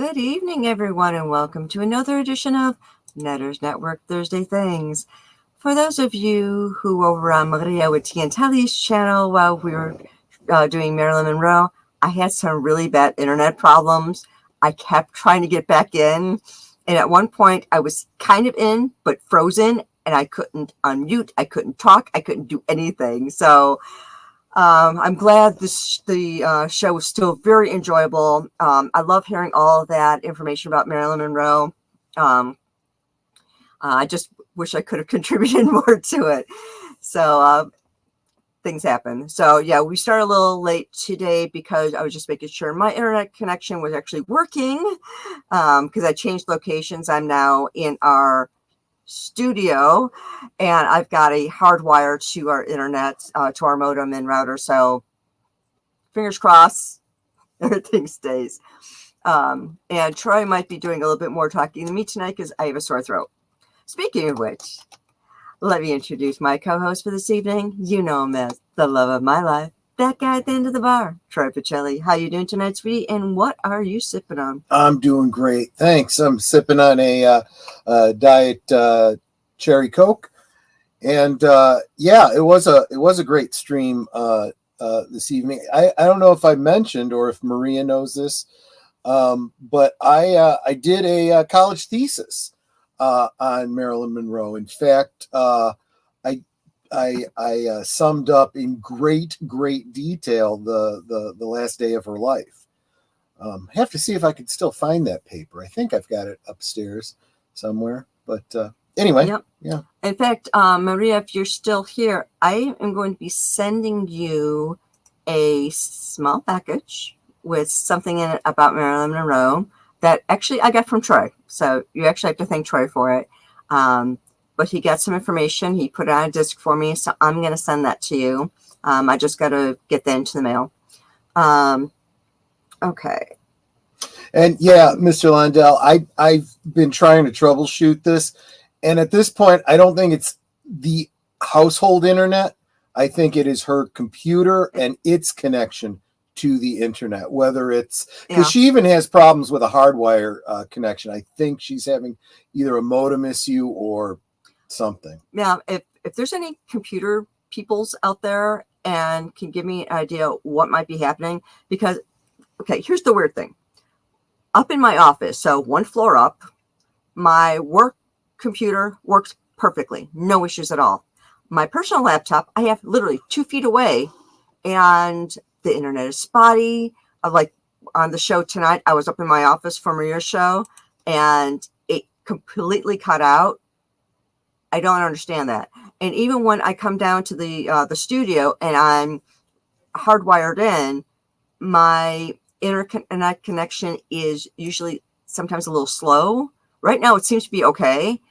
Good evening, everyone, and welcome to another edition of Netters Network Thursday Things. For those of you who were over on Maria with Tiantelli's channel while we were doing Marilyn Monroe, I had some really bad internet problems. I kept trying to get back in, and at one point I was kind of in, but frozen, and I couldn't unmute, I couldn't talk, I couldn't do anything. So I'm glad the show was still very enjoyable. I love hearing all of that information about Marilyn Monroe. I just wish I could have contributed more to it. So things happen. So yeah, we started a little late today because I was just making sure my internet connection was actually working because I changed locations. I'm now in our studio, and I've got a hardwire to our internet, to our modem and router. So fingers crossed, everything stays. And Troy might be doing a little bit more talking than me tonight because I have a sore throat. Speaking of which, let me introduce my co-host for this evening. You know him as the love of my life, that guy at the end of the bar, Troy Pacelli. How you doing tonight, sweetie? And what are you sipping on? I'm doing great, thanks. I'm sipping on a diet cherry Coke, and yeah, it was a great stream this evening. I don't know if I mentioned or if Maria knows this, but I did a college thesis on Marilyn Monroe. In fact, I summed up in great detail the last day of her life. Have to see if I could still find that paper. I think I've got it upstairs somewhere. But anyway, yep. Yeah. In fact, Maria, if you're still here, I am going to be sending you a small package with something in it about Marilyn Monroe that actually I got from Troy. So you actually have to thank Troy for it. But he got some information. He put it on a disc for me. So I'm going to send that to you. I just got to get that into the mail. Okay. And yeah, Mr. Londell, I've been trying to troubleshoot this. And at this point, I don't think it's the household internet. I think it is her computer and its connection to the internet, whether it's because she even has problems with a hardwire connection. I think she's having either a modem issue or something. Yeah, if there's any computer peoples out there and can give me an idea what might be happening, because okay, here's the weird thing. Up in my office, so one floor up, my work computer works perfectly, no issues at all. My personal laptop, I have literally 2 feet away, and the internet is spotty. Like on the show tonight, I was up in my office for Maria's show, and it completely cut out. I don't understand that. And even when I come down to the studio and I'm hardwired in, my internet connection is usually sometimes a little slow. Right now, it seems to be okay,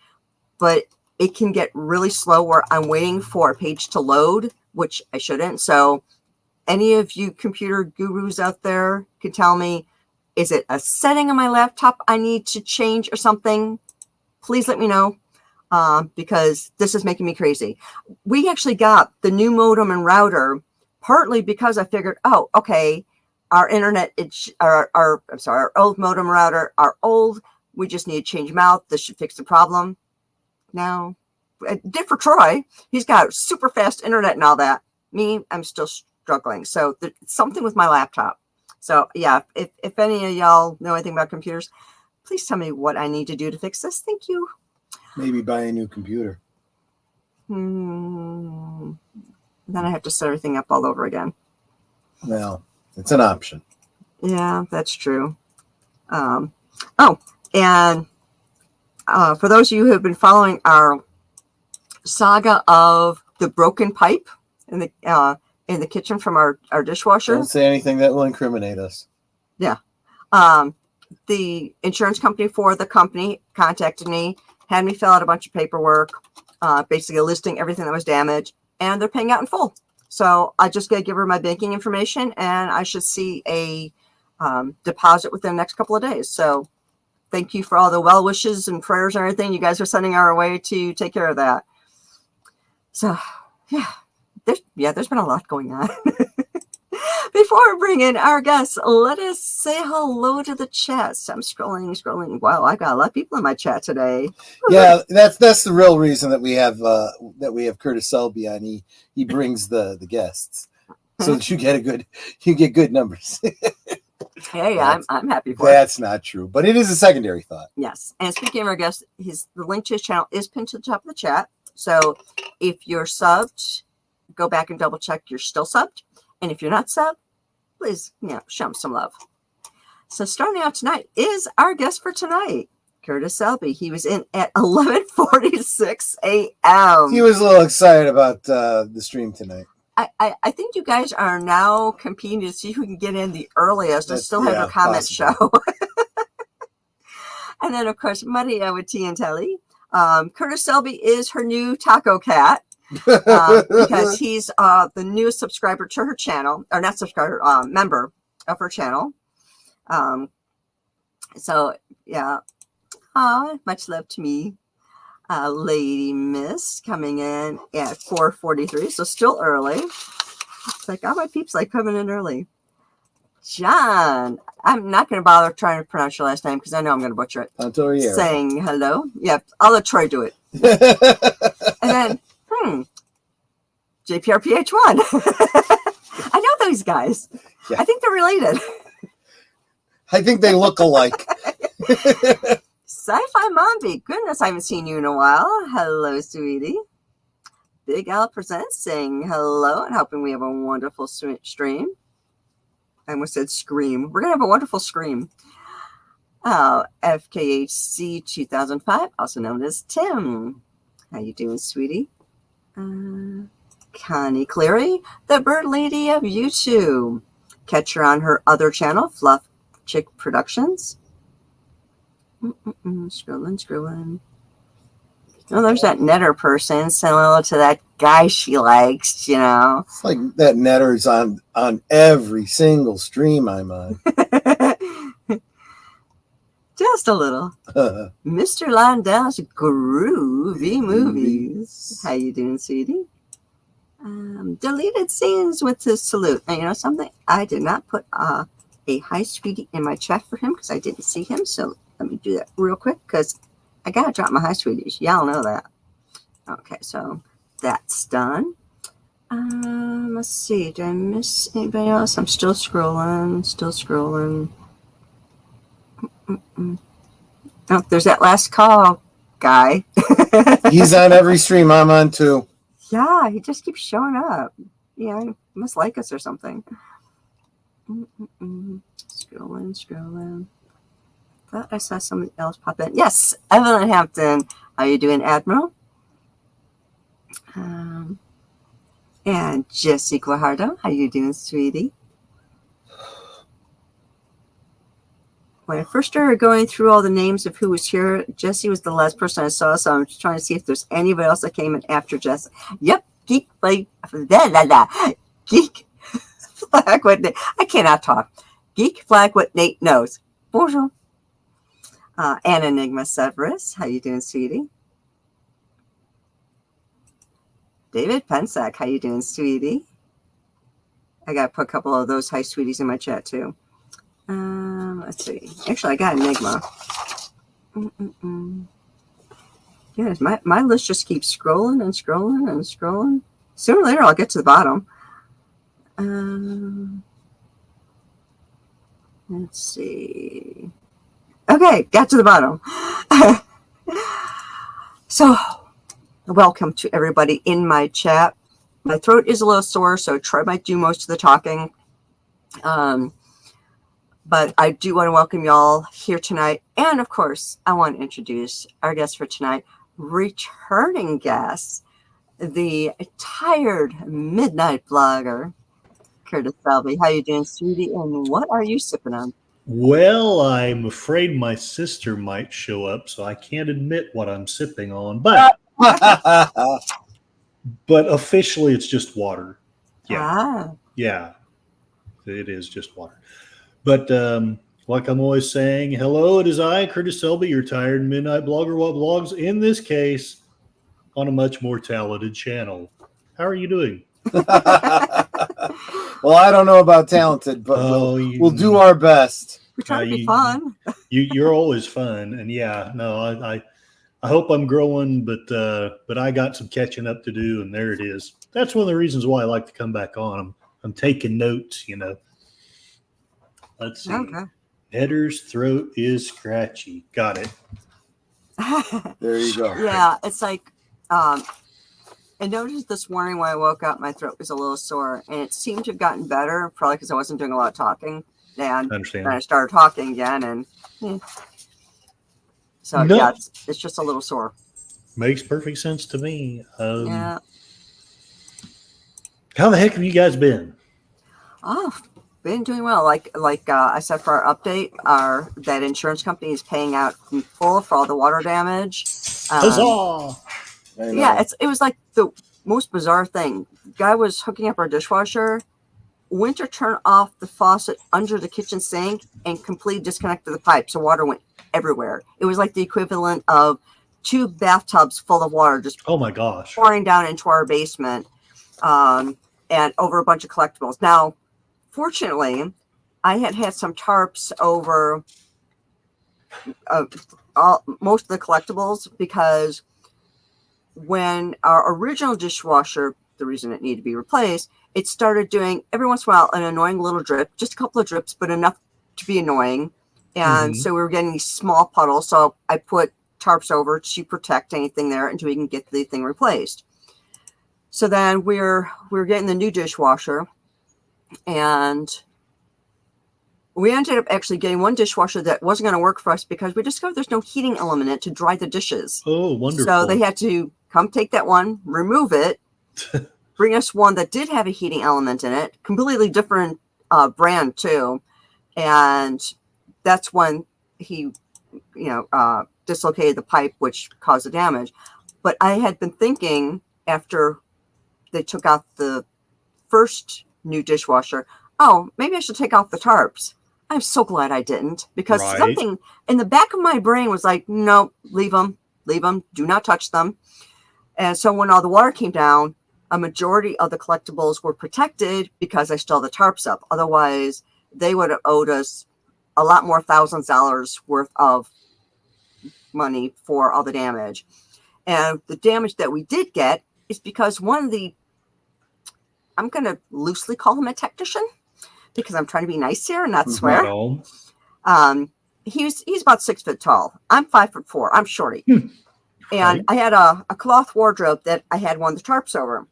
but it can get really slow where I'm waiting for a page to load, which I shouldn't. So any of you computer gurus out there can tell me, is it a setting on my laptop I need to change or something? Please let me know. Because this is making me crazy. We actually got the new modem and router partly because I figured, oh, okay, our internet, our old modem router are old. We just need to change them out. This should fix the problem. Now, it did for Troy. He's got super fast internet and all that. Me, I'm still struggling. So something with my laptop. So yeah, if any of y'all know anything about computers, please tell me what I need to do to fix this. Thank you. Maybe buy a new computer. Then I have to set everything up all over again. Well, it's an option. Yeah, that's true. And for those of you who have been following our saga of the broken pipe in the kitchen from our dishwasher. Don't say anything that will incriminate us. Yeah. The insurance company for the company contacted me, had me fill out a bunch of paperwork, basically listing everything that was damaged, and they're paying out in full. So I just got to give her my banking information, and I should see a deposit within the next couple of days. So thank you for all the well wishes and prayers and everything you guys are sending our way to take care of that. So yeah, there's been a lot going on. Before we bring in our guests, let us say hello to the chat. So I'm scrolling. Wow, I got a lot of people in my chat today. Yeah, that's the real reason that we have Curtis Selby on. He brings the guests so that you get good numbers. Hey, I'm happy for it. That's not true, but it is a secondary thought. Yes. And speaking of our guest, the link to his channel is pinned to the top of the chat. So if you're subbed, go back and double check you're still subbed. And if you're not subbed, please, show him some love. So starting out tonight is our guest for tonight, Curtis Selby. He was in at 11:46 a.m. He was a little excited about the stream tonight. I think you guys are now competing to see who can get in the earliest and still have a comment show. And then, of course, Maria with Tea and Telly. Curtis Selby is her new taco cat because he's the newest subscriber to her channel, or not subscriber, member of her channel. So, yeah. Much love to me. Lady Myst coming in at 4:43, so still early. It's like all my peeps like coming in early. John, I'm not going to bother trying to pronounce your last name because I know I'm going to butcher it. Antonio. Saying hello. Yeah, I'll let Troy do it. And then, JPRPH1. I know those guys. Yeah. I think they're related. I think they look alike. Sci-Fi Mombi. Goodness, I haven't seen you in a while. Hello, sweetie. Big Al Presents saying hello and hoping we have a wonderful stream. I almost said scream. We're going to have a wonderful scream. FKHC 2005, also known as Tim. How you doing, sweetie? Connie Cleary, the bird lady of YouTube. Catch her on her other channel, Fluff Chick Productions. Scrolling. Oh, there's that netter person saying hello to that guy she likes, It's like that netter's on every single stream I'm on. Just a little. Mr. Landau's Groovy Movies. How you doing, sweetie? Deleted scenes with his salute. And you know something? I did not put a hi, sweetie, in my chat for him because I didn't see him. So let me do that real quick because I got to drop my hi, sweeties. Y'all know that. Okay, so that's done. Let's see. Did I miss anybody else? I'm still scrolling. Oh, there's that last call guy. He's on every stream I'm on too. Yeah, he just keeps showing up. Yeah, he must like us or something. Scrolling. Thought I saw somebody else pop in. Yes, Evelyn Hampton. How you doing, Admiral? And Jessie Guajardo. How you doing, sweetie? When I first started going through all the names of who was here, Jessie was the last person I saw, so I'm just trying to see if there's anybody else that came in after Jessie. Yep, Geek Flag with Nate. I cannot talk. Geek Flag with Nate knows. Bonjour. And Enigma Severus. How you doing, sweetie? David Pensack. How you doing, sweetie? I got to put a couple of those hi, sweeties in my chat, too. Let's see. Actually, I got Enigma. Yes, my list just keeps scrolling. Sooner or later, I'll get to the bottom. Let's see. Okay, got to the bottom. So, welcome to everybody in my chat. My throat is a little sore, so Troy might do most of the talking. But I do want to welcome y'all here tonight. And, of course, I want to introduce our guest for tonight, returning guest, the tired midnight blogger, Curtis Selby. How you doing, sweetie? And what are you sipping on? Well, I'm afraid my sister might show up, so I can't admit what I'm sipping on. But officially, it's just water. Yeah. Yeah. It is just water. But like I'm always saying, hello, it is I, Curtis Selby, your tired midnight blogger, what blogs, in this case, on a much more talented channel. How are you doing? Well, I don't know about talented, but we'll do our best. We try to be fun. You're always fun, and I hope I'm growing, but I got some catching up to do, and there it is. That's one of the reasons why I like to come back on. I'm taking notes, Let's see. Okay. Header's throat is scratchy. Got it. There you go. Yeah, it's like I noticed this morning when I woke up, my throat was a little sore, and it seemed to have gotten better, probably because I wasn't doing a lot of talking. And then I started talking again, and so yeah, it's just a little sore. Makes perfect sense to me. Yeah. How the heck have you guys been? Oh, been doing well. Like I said for our update, that insurance company is paying out in full for all the water damage. Huzzah! Yeah, it was like the most bizarre thing. The guy was hooking up our dishwasher, went to turn off the faucet under the kitchen sink, and completely disconnected the pipe, so water went everywhere. It was like the equivalent of 2 bathtubs full of water just oh my gosh pouring down into our basement, and over a bunch of collectibles. Now, fortunately, I had some tarps over most of the collectibles, because when our original dishwasher, the reason it needed to be replaced, it started doing every once in a while an annoying little drip, just a couple of drips, but enough to be annoying. And so we were getting these small puddles. So I put tarps over to protect anything there until we can get the thing replaced. So then we're getting the new dishwasher, and we ended up actually getting one dishwasher that wasn't going to work for us because we discovered there's no heating element in it to dry the dishes. Oh, wonderful. So they had to come take that one, remove it, bring us one that did have a heating element in it, completely different brand too. And that's when he, dislocated the pipe, which caused the damage. But I had been thinking, after they took out the first new dishwasher, oh, maybe I should take off the tarps. I'm so glad I didn't, because something in the back of my brain was like, no, leave them, do not touch them. And so when all the water came down, a majority of the collectibles were protected because I still had the tarps up. Otherwise, they would have owed us a lot more thousands of dollars worth of money for all the damage. And the damage that we did get is because one of the, I'm going to loosely call him a technician, because I'm trying to be nice here and not swear. He's about 6 foot tall. I'm 5'4". I'm shorty. And I had a cloth wardrobe that I had one of the tarps over.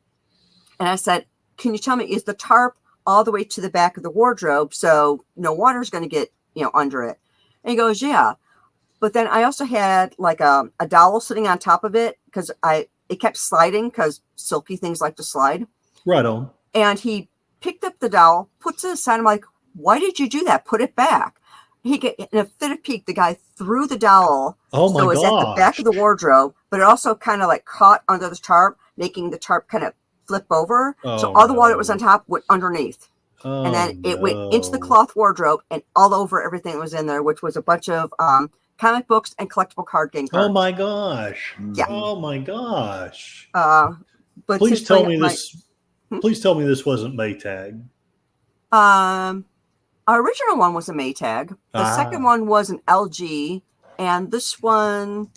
And I said, can you tell me, is the tarp all the way to the back of the wardrobe so no water is going to get, under it? And he goes, yeah. But then I also had like a dowel sitting on top of it, because it kept sliding, because silky things like to slide. Right on. And he picked up the dowel, puts it aside. I'm like, why did you do that? Put it back. He get in a fit of pique. The guy threw the dowel. Oh my god! So it's at the back of the wardrobe, but it also kind of like caught under the tarp, making the tarp kind of flip over. So all the water that was on top went underneath. And then it went into the cloth wardrobe and all over everything that was in there, which was a bunch of comic books and collectible card game cards. Oh my gosh! Yeah. Oh my gosh! But please tell me this. Please tell me this wasn't Maytag. Our original one was a Maytag. The second one was an LG, and this one,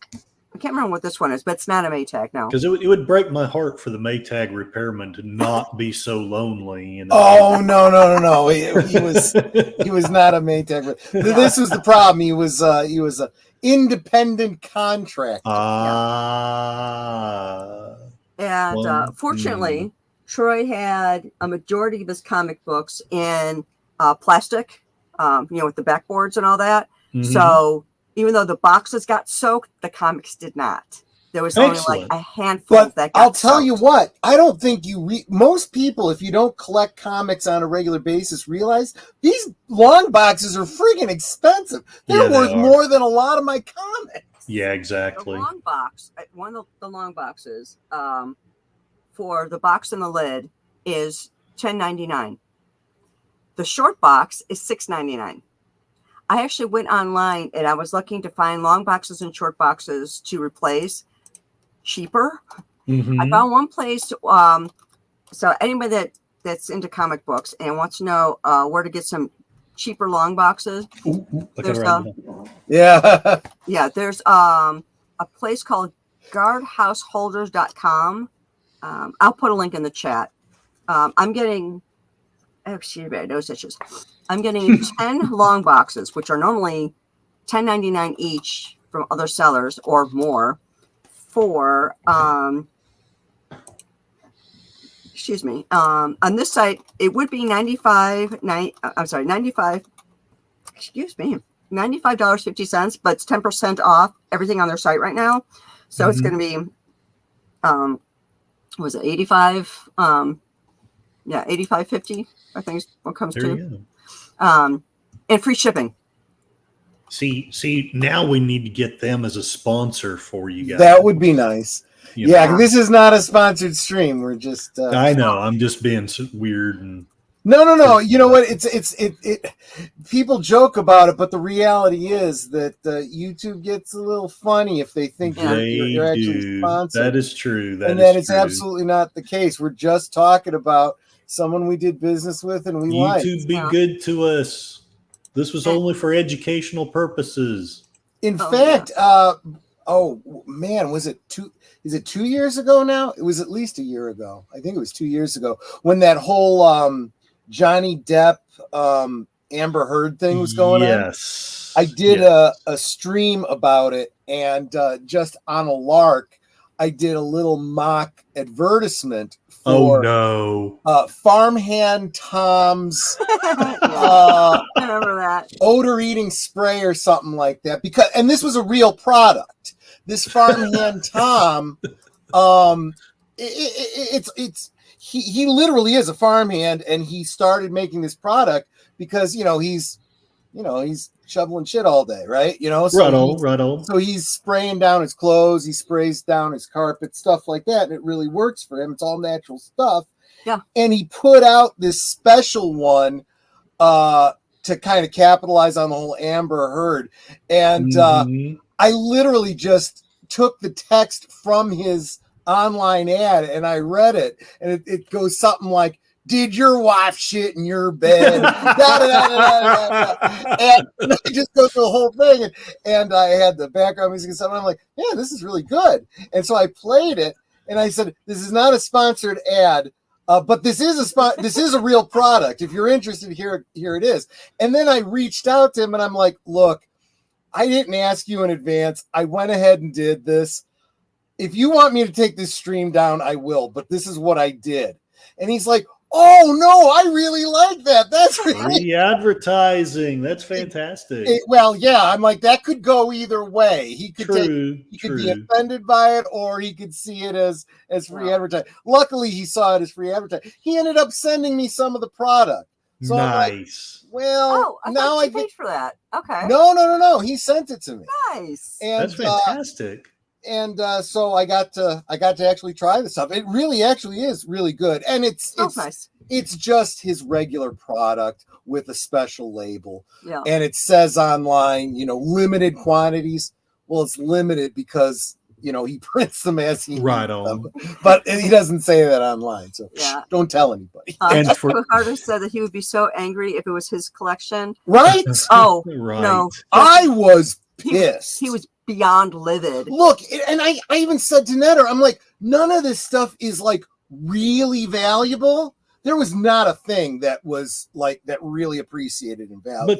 I can't remember what this one is, but it's not a Maytag now. Because it would break my heart for the Maytag repairman to not be so lonely. Oh no! He was not a Maytag. This was the problem. He was an independent contractor. And fortunately, Troy had a majority of his comic books in plastic, with the backboards and all that. Mm-hmm. So even though the boxes got soaked, the comics did not. There was only like a handful that got I'll tell soaked. you what, I don't think most people, if you don't collect comics on a regular basis, realize these long boxes are freaking expensive. They're worth more than a lot of my comics. Yeah, exactly. The long box, one of the long boxes, for the box and the lid is $10.99. The short box is $6.99. I actually went online and I was looking to find long boxes and short boxes to replace cheaper. Mm-hmm. I found one place. So anybody that that's into comic books and wants to know where to get some cheaper long boxes. There's yeah. Yeah, there's a place called guardhouseholders.com. I'll put a link in the chat. I'm getting no stitches. I'm getting 10 long boxes, which are normally $10.99 each from other sellers or more for excuse me. On this site, it would be $95.50, but it's 10% off everything on their site right now. So it's going to be, was it 85? Yeah, 85.50, I think is what comes to. And free shipping. See, now we need to get them as a sponsor for you guys. That would be nice. This is not a sponsored stream. We're just. I know. I'm just being weird and. No. You know what? It. People joke about it, but the reality is that YouTube gets a little funny if they think you're actually sponsored. That is true. It's absolutely not the case. We're just talking about someone we did business with and we liked. YouTube be good to us. This was only for educational purposes. In fact, was it 2? Is it 2 years ago now? It was at least a year ago. I think it was 2 years ago when that whole Johnny Depp Amber Heard thing was going on. Yes. I did a stream about it, and just on a lark, I did a little mock advertisement for Farmhand Tom's I remember that odor eating spray or something like that, and this was a real product. This Farmhand Tom, he literally is a farmhand, and he started making this product because he's shoveling shit all day, right? Right on. So he's spraying down his clothes, he sprays down his carpet, stuff like that, and it really works for him. It's all natural stuff. Yeah. And he put out this special one to kind of capitalize on the whole Amber Heard. And I literally just took the text from his online ad and I read it, and it goes something like, "Did your wife shit in your bed?" And I just go through the whole thing, and I had the background music and stuff. And I'm like, "Yeah, this is really good." And so I played it, and I said, "This is not a sponsored ad, but this is this is a real product. If you're interested, here it is." And then I reached out to him, and I'm like, "Look, I didn't ask you in advance. I went ahead and did this. If you want me to take this stream down, I will. But this is what I did." And he's like, "Oh no, I really like that. That's really free advertising. That's fantastic." I'm like, that could go either way. He could be offended by it, or he could see it as free advertising. Luckily, he saw it as free advertising. He ended up sending me some of the product. So nice. Now I paid for that. Okay. No. He sent it to me. Nice. And, that's fantastic. And so I got to actually try this stuff. It really actually is really good, and it's nice. It's just his regular product with a special label. Yeah. And it says online, limited quantities. Well, it's limited because he prints them as he right needs on. them. But he doesn't say that online, so don't tell anybody. And Carter said that he would be so angry if it was his collection. Right? Oh, right. No. I was pissed. He was beyond livid. Look, and I even said to Netter, I'm like, none of this stuff is like really valuable. There was not a thing that was like that really appreciated in value.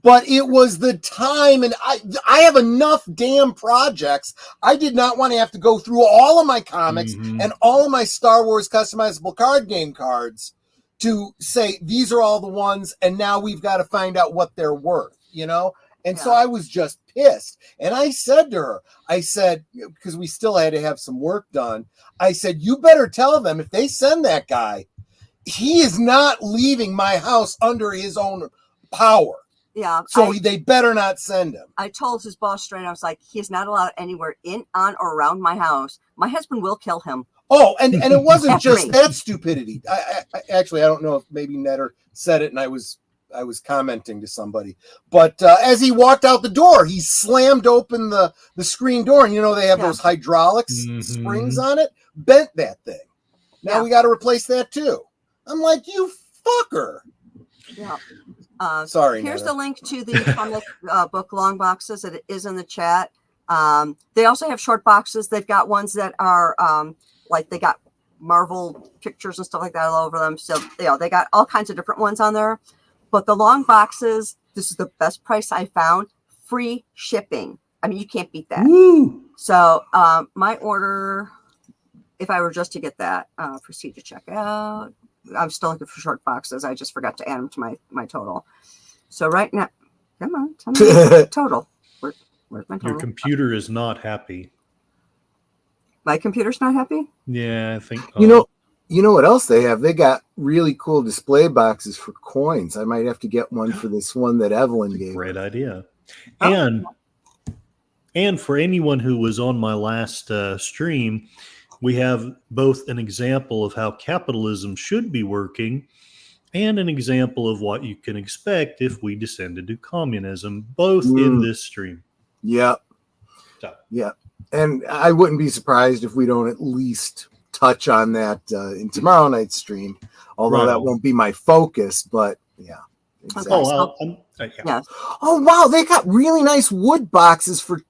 But it was the time, and I have enough damn projects. I did not want to have to go through all of my comics and all of my Star Wars customizable card game cards to say these are all the ones, and now we've got to find out what they're worth, And so I was just pissed. And I said to her, because we still had to have some work done, I said, you better tell them if they send that guy, he is not leaving my house under his own power. Yeah. So they better not send him. I told his boss straight, I was like, he is not allowed anywhere in, on, or around my house. My husband will kill him. Oh, and it wasn't just that stupidity. I actually, I don't know if maybe Netter said it and I was commenting to somebody, but as he walked out the door, he slammed open the screen door, and they have those hydraulics springs on it, bent that thing. Now we got to replace that too. I'm like, you fucker. Yeah. Sorry. Here's Nana. the link to the comic book long boxes. It is in the chat. They also have short boxes. They've got ones that are like they got Marvel pictures and stuff like that all over them. So they got all kinds of different ones on there. But the long boxes, this is the best price I found. Free shipping. I mean, you can't beat that. Woo! So my order, if I were just to get that, proceed to check out. I'm still looking for short boxes. I just forgot to add them to my total. So right now, come on, tell me the total. Where's my total? Your computer is not happy. My computer's not happy? Yeah, I think. You know what else they have? They got really cool display boxes for coins. I might have to get one for this one that Evelyn gave. Great idea. Oh. And for anyone who was on my last stream, we have both an example of how capitalism should be working and an example of what you can expect if we descended to communism, both in this stream. Yep. So. Yeah. And I wouldn't be surprised if we don't at least touch on that in tomorrow night's stream, although that won't be my focus, but yeah. Exactly. Yeah. Oh, wow. They got really nice wood boxes for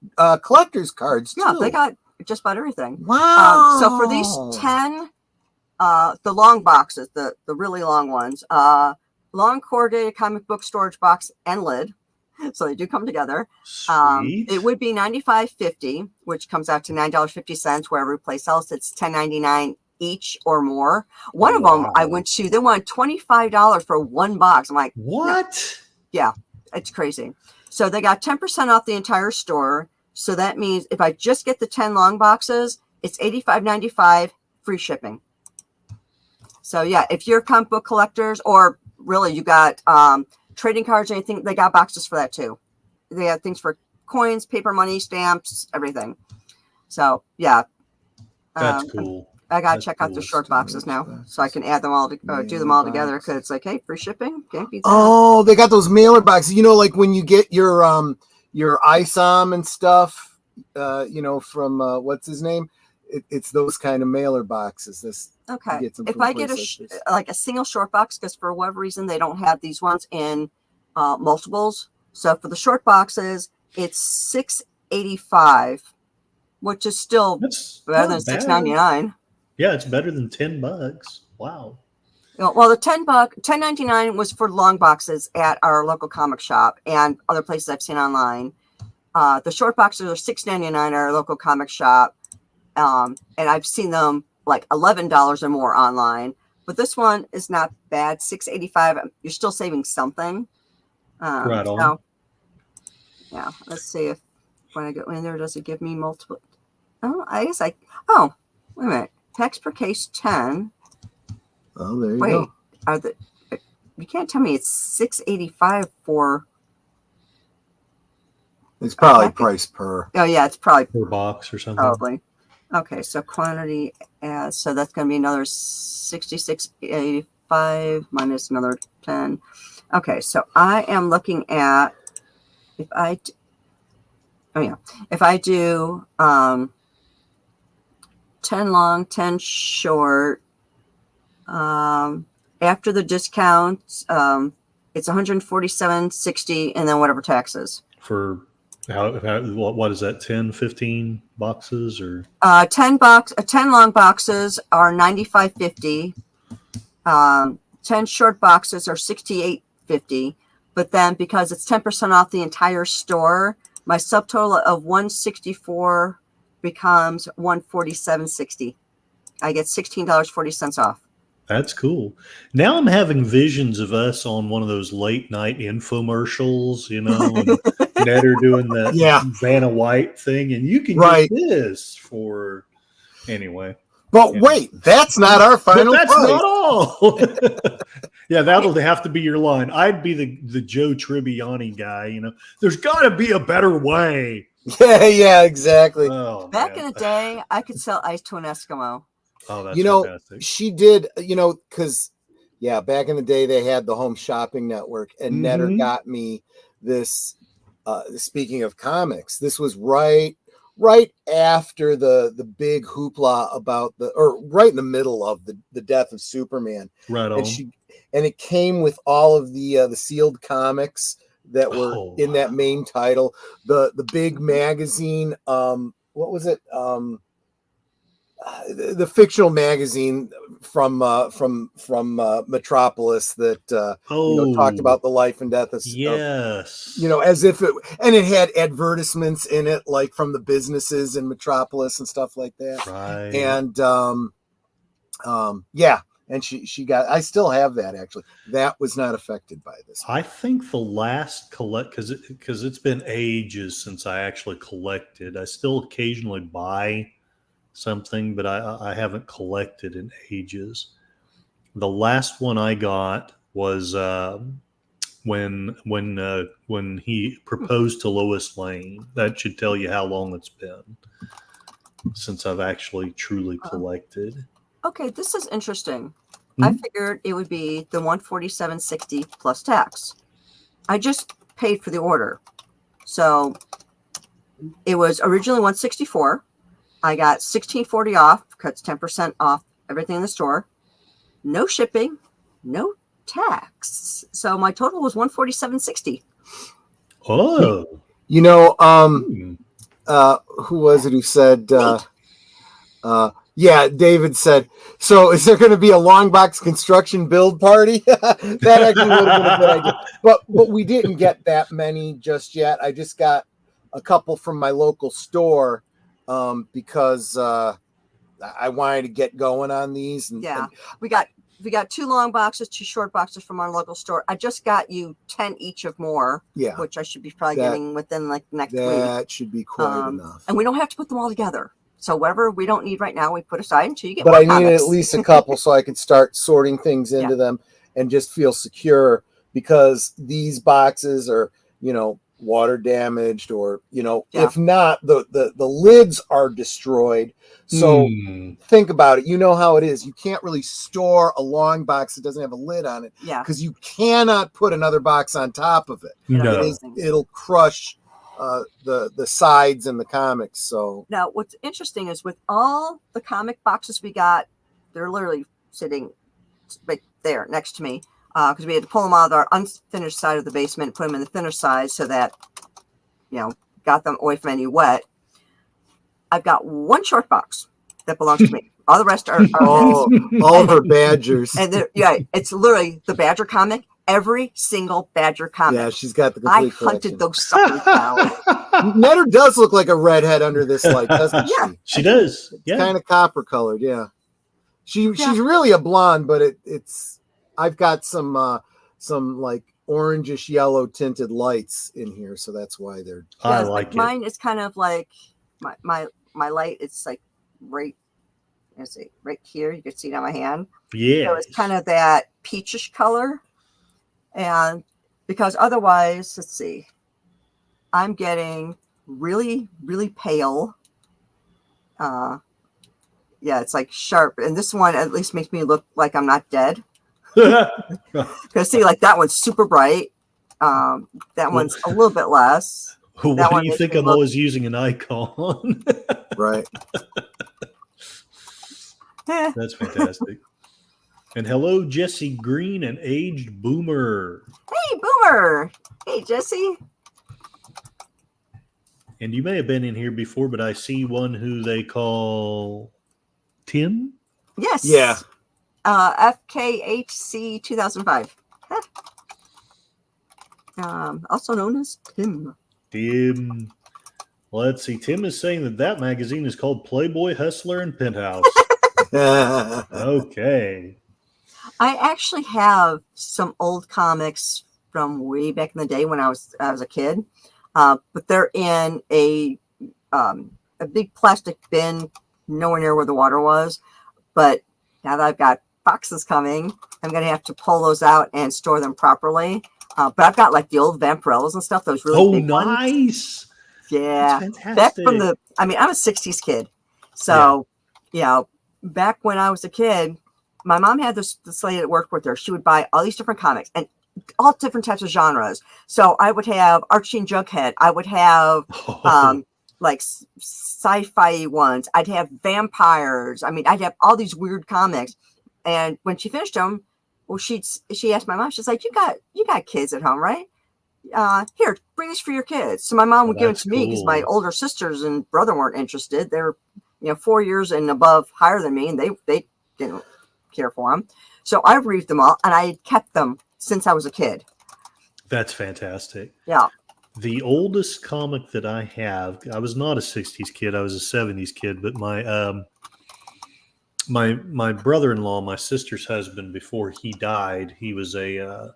collector's cards, too. Yeah, they got just about everything. Wow. So for these 10, the long boxes, the really long ones, long corrugated comic book storage box and lid. So they do come together. It would be $95.50, which comes out to $9.50 wherever every place else. It's $10.99 each or more. One of them I went to, they wanted $25 for one box. I'm like, what? Yeah, it's crazy. So they got 10% off the entire store. So that means if I just get the 10 long boxes, it's $85.95 free shipping. So yeah, if you're comic book collectors or really you got trading cards or anything, they got boxes for that too. They have things for coins, paper money, stamps, everything. So yeah. That's cool. I got to check out the short boxes now so I can add them all, do them all together because it's like, hey, free shipping. Can't beat that. Oh, they got those mailer boxes. You know, like when you get your ISOM and stuff, from what's his name? It's those kind of mailer boxes. Okay. If I get a single short box, because for whatever reason they don't have these ones in multiples. So for the short boxes, it's $6.85, which is still better than $6.99. Yeah, it's better than $10. Wow. Well, the $10.99 was for long boxes at our local comic shop and other places I've seen online. The short boxes are $6.99 at our local comic shop. And I've seen them like $11 or more online, but this one is not bad. $6.85. You're still saving something. Right on. So, yeah. Let's see if when I go in there, does it give me multiple? Oh, I guess wait a minute. Tax per case 10. Oh, there you go. You can't tell me it's $6.85 for. It's probably price per. Oh yeah, it's probably per box or something. Probably. Okay, so quantity so that's going to be another $66.85 minus another 10. Okay, so I am looking at if I do 10 long, 10 short, after the discounts, it's $147.60 and then whatever taxes. For what is that, 10, 15 boxes or 10 long boxes are $95.50. 10 short boxes are $68.50. But then because it's 10% off the entire store, my subtotal of $164 becomes $147.60. I get $16.40 off. That's cool. Now I'm having visions of us on one of those late night infomercials, and Netter doing that Vanna White thing, and you can get this for anyway. But wait, that's not our final That's price. not all. Yeah, that'll have to be your line. I'd be the Joe Tribbiani guy, There's got to be a better way. Yeah, exactly. Oh, Back in the day, I could sell ice to an Eskimo. Oh, that's fantastic. She did, because, back in the day, they had the Home Shopping Network, and Netter got me this, speaking of comics, this was right right after the big hoopla about or right in the middle of the death of Superman. Right on. And it came with all of the sealed comics that were in that main title. The big magazine. What was it? The fictional magazine from Metropolis that talked about the life and death of yes, as if it had advertisements in it, like from the businesses in Metropolis and stuff like that. Right. And and she got. I still have that actually. That was not affected by this. I think the last because it's been ages since I actually collected. I still occasionally buy something, but I haven't collected in ages. The last one I got was when he proposed to Lois Lane. That should tell you how long it's been since I've actually truly collected. Okay, this is interesting. I figured it would be the $147.60 plus tax. I just paid for the order, so it was originally $164. I got $16.40 off, cuts 10% off everything in the store. No shipping, no tax. So my total was $147.60. Oh, who was it who said? David said. So, is there going to be a long box construction build party? That actually would have been a good idea. But we didn't get that many just yet. I just got a couple from my local store. Because I wanted to get going on these. And we got 2 long boxes, 2 short boxes from our local store. I just got you 10 each of more, which I should be probably getting within like next week. That should be quite enough. And we don't have to put them all together. So whatever we don't need right now, we put aside until you get more more comics. Needed at least a couple so I could start sorting things into them and just feel secure, because these boxes are, water damaged, or if not, the lids are destroyed. So think about it. You know how it is. You can't really store a long box that doesn't have a lid on it, because you cannot put another box on top of it. No. It'll crush the sides and the comics. So now what's interesting is with all the comic boxes we got, they're literally sitting right there next to me. Because we had to pull them out of our unfinished side of the basement and put them in the finished side so that, got them away from any wet. I've got 1 short box that belongs to me. All the rest are all her Badgers. And it's literally the Badger comic. Every single Badger comic. Yeah, she's got the complete I hunted those suckers down. Netter does look like a redhead under this light, doesn't she? She does. Yeah. Kind of copper colored. Yeah. She's really a blonde, but it's. I've got some like orangish yellow tinted lights in here, so that's why they're. I like it. Mine is kind of like my light. It's like right here. You can see it on my hand. Yeah. So it's kind of that peachish color, and because otherwise, let's see, I'm getting really, really pale. It's like sharp, and this one at least makes me look like I'm not dead. Because see, like that one's super bright. That one's a little bit less. Why do you think I'm always using an icon? Right. That's fantastic. And hello, Jesse Green, an aged boomer. Hey, boomer. Hey, Jesse. And you may have been in here before, but I see one who they call Tim. Yes. Yeah. FKHC 2005. Also known as Tim. Tim. Let's see. Tim is saying that magazine is called Playboy, Hustler, and Penthouse. Okay. I actually have some old comics from way back in the day when I was a kid, but they're in a big plastic bin nowhere near where the water was. But now that I've got boxes coming, I'm going to have to pull those out and store them properly. But I've got like the old Vampirellas and stuff. Those really big nice. Ones. Yeah. That's fantastic. Back from I'm a 60s kid. So, back when I was a kid, my mom had this lady that worked with her. She would buy all these different comics and all different types of genres. So I would have Archie and Jughead. I would have like sci-fi ones. I'd have vampires. I mean, I'd have all these weird comics. And when she finished them, well, she asked my mom, she's like, you got kids at home, right? Here, bring this for your kids. So my mom would give it to me because my older sisters and brother weren't interested. They're 4 years and above higher than me, and they didn't care for them. So I read them all, and I kept them since I was a kid. That's fantastic. Yeah. The oldest comic that I have, I was not a 60s kid, I was a 70s kid, but my brother-in-law, my sister's husband, before he died, he was a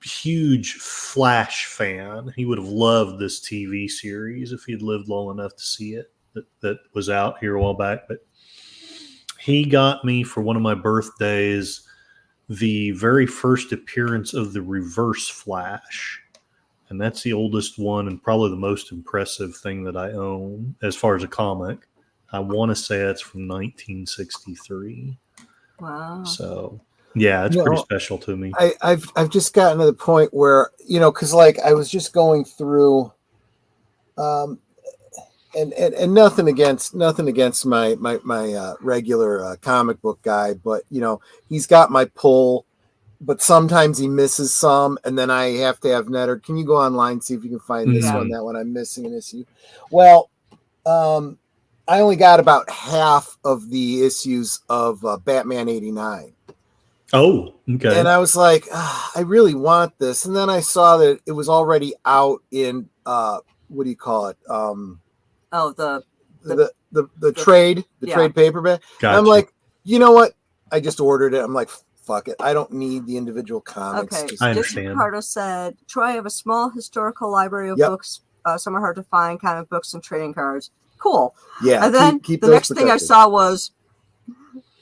huge Flash fan. He would have loved this TV series if he'd lived long enough to see it, that was out here a while back. But he got me for one of my birthdays the very first appearance of the Reverse Flash. And that's the oldest one and probably the most impressive thing that I own as far as a comic. I want to say that's from 1963. Wow. So, yeah, it's pretty special to me. I've just gotten to the point where, because like I was just going through, and nothing against my regular comic book guy, but he's got my pull, but sometimes he misses some, and then I have to have Netter. Can you go online, see if you can find this one, that one I'm missing an issue? Well, I only got about half of the issues of Batman 89. Oh, okay. And I was like, I really want this. And then I saw that it was already out in, what do you call it? The trade paperback. Gotcha. And I'm like, you know what? I just ordered it. I'm like, fuck it. I don't need the individual comics. Okay. I understand. Ricardo said, Troy, I have a small historical library of books. Some are hard to find, comic books and trading cards. Cool. Yeah. And then the next thing I saw was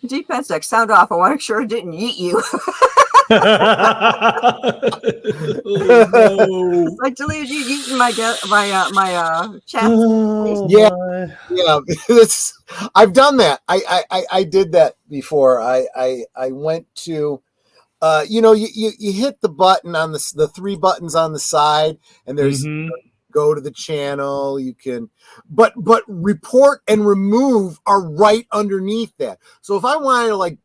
defense deck, sound off. I want to make sure it didn't yeet you. Oh, I deleted you yeeting my chat. no. Yeah. I've done that. I did that before. I went to you hit the button on the three buttons on the side, and there's go to the channel. You can, but report and remove are right underneath that. So if I wanted to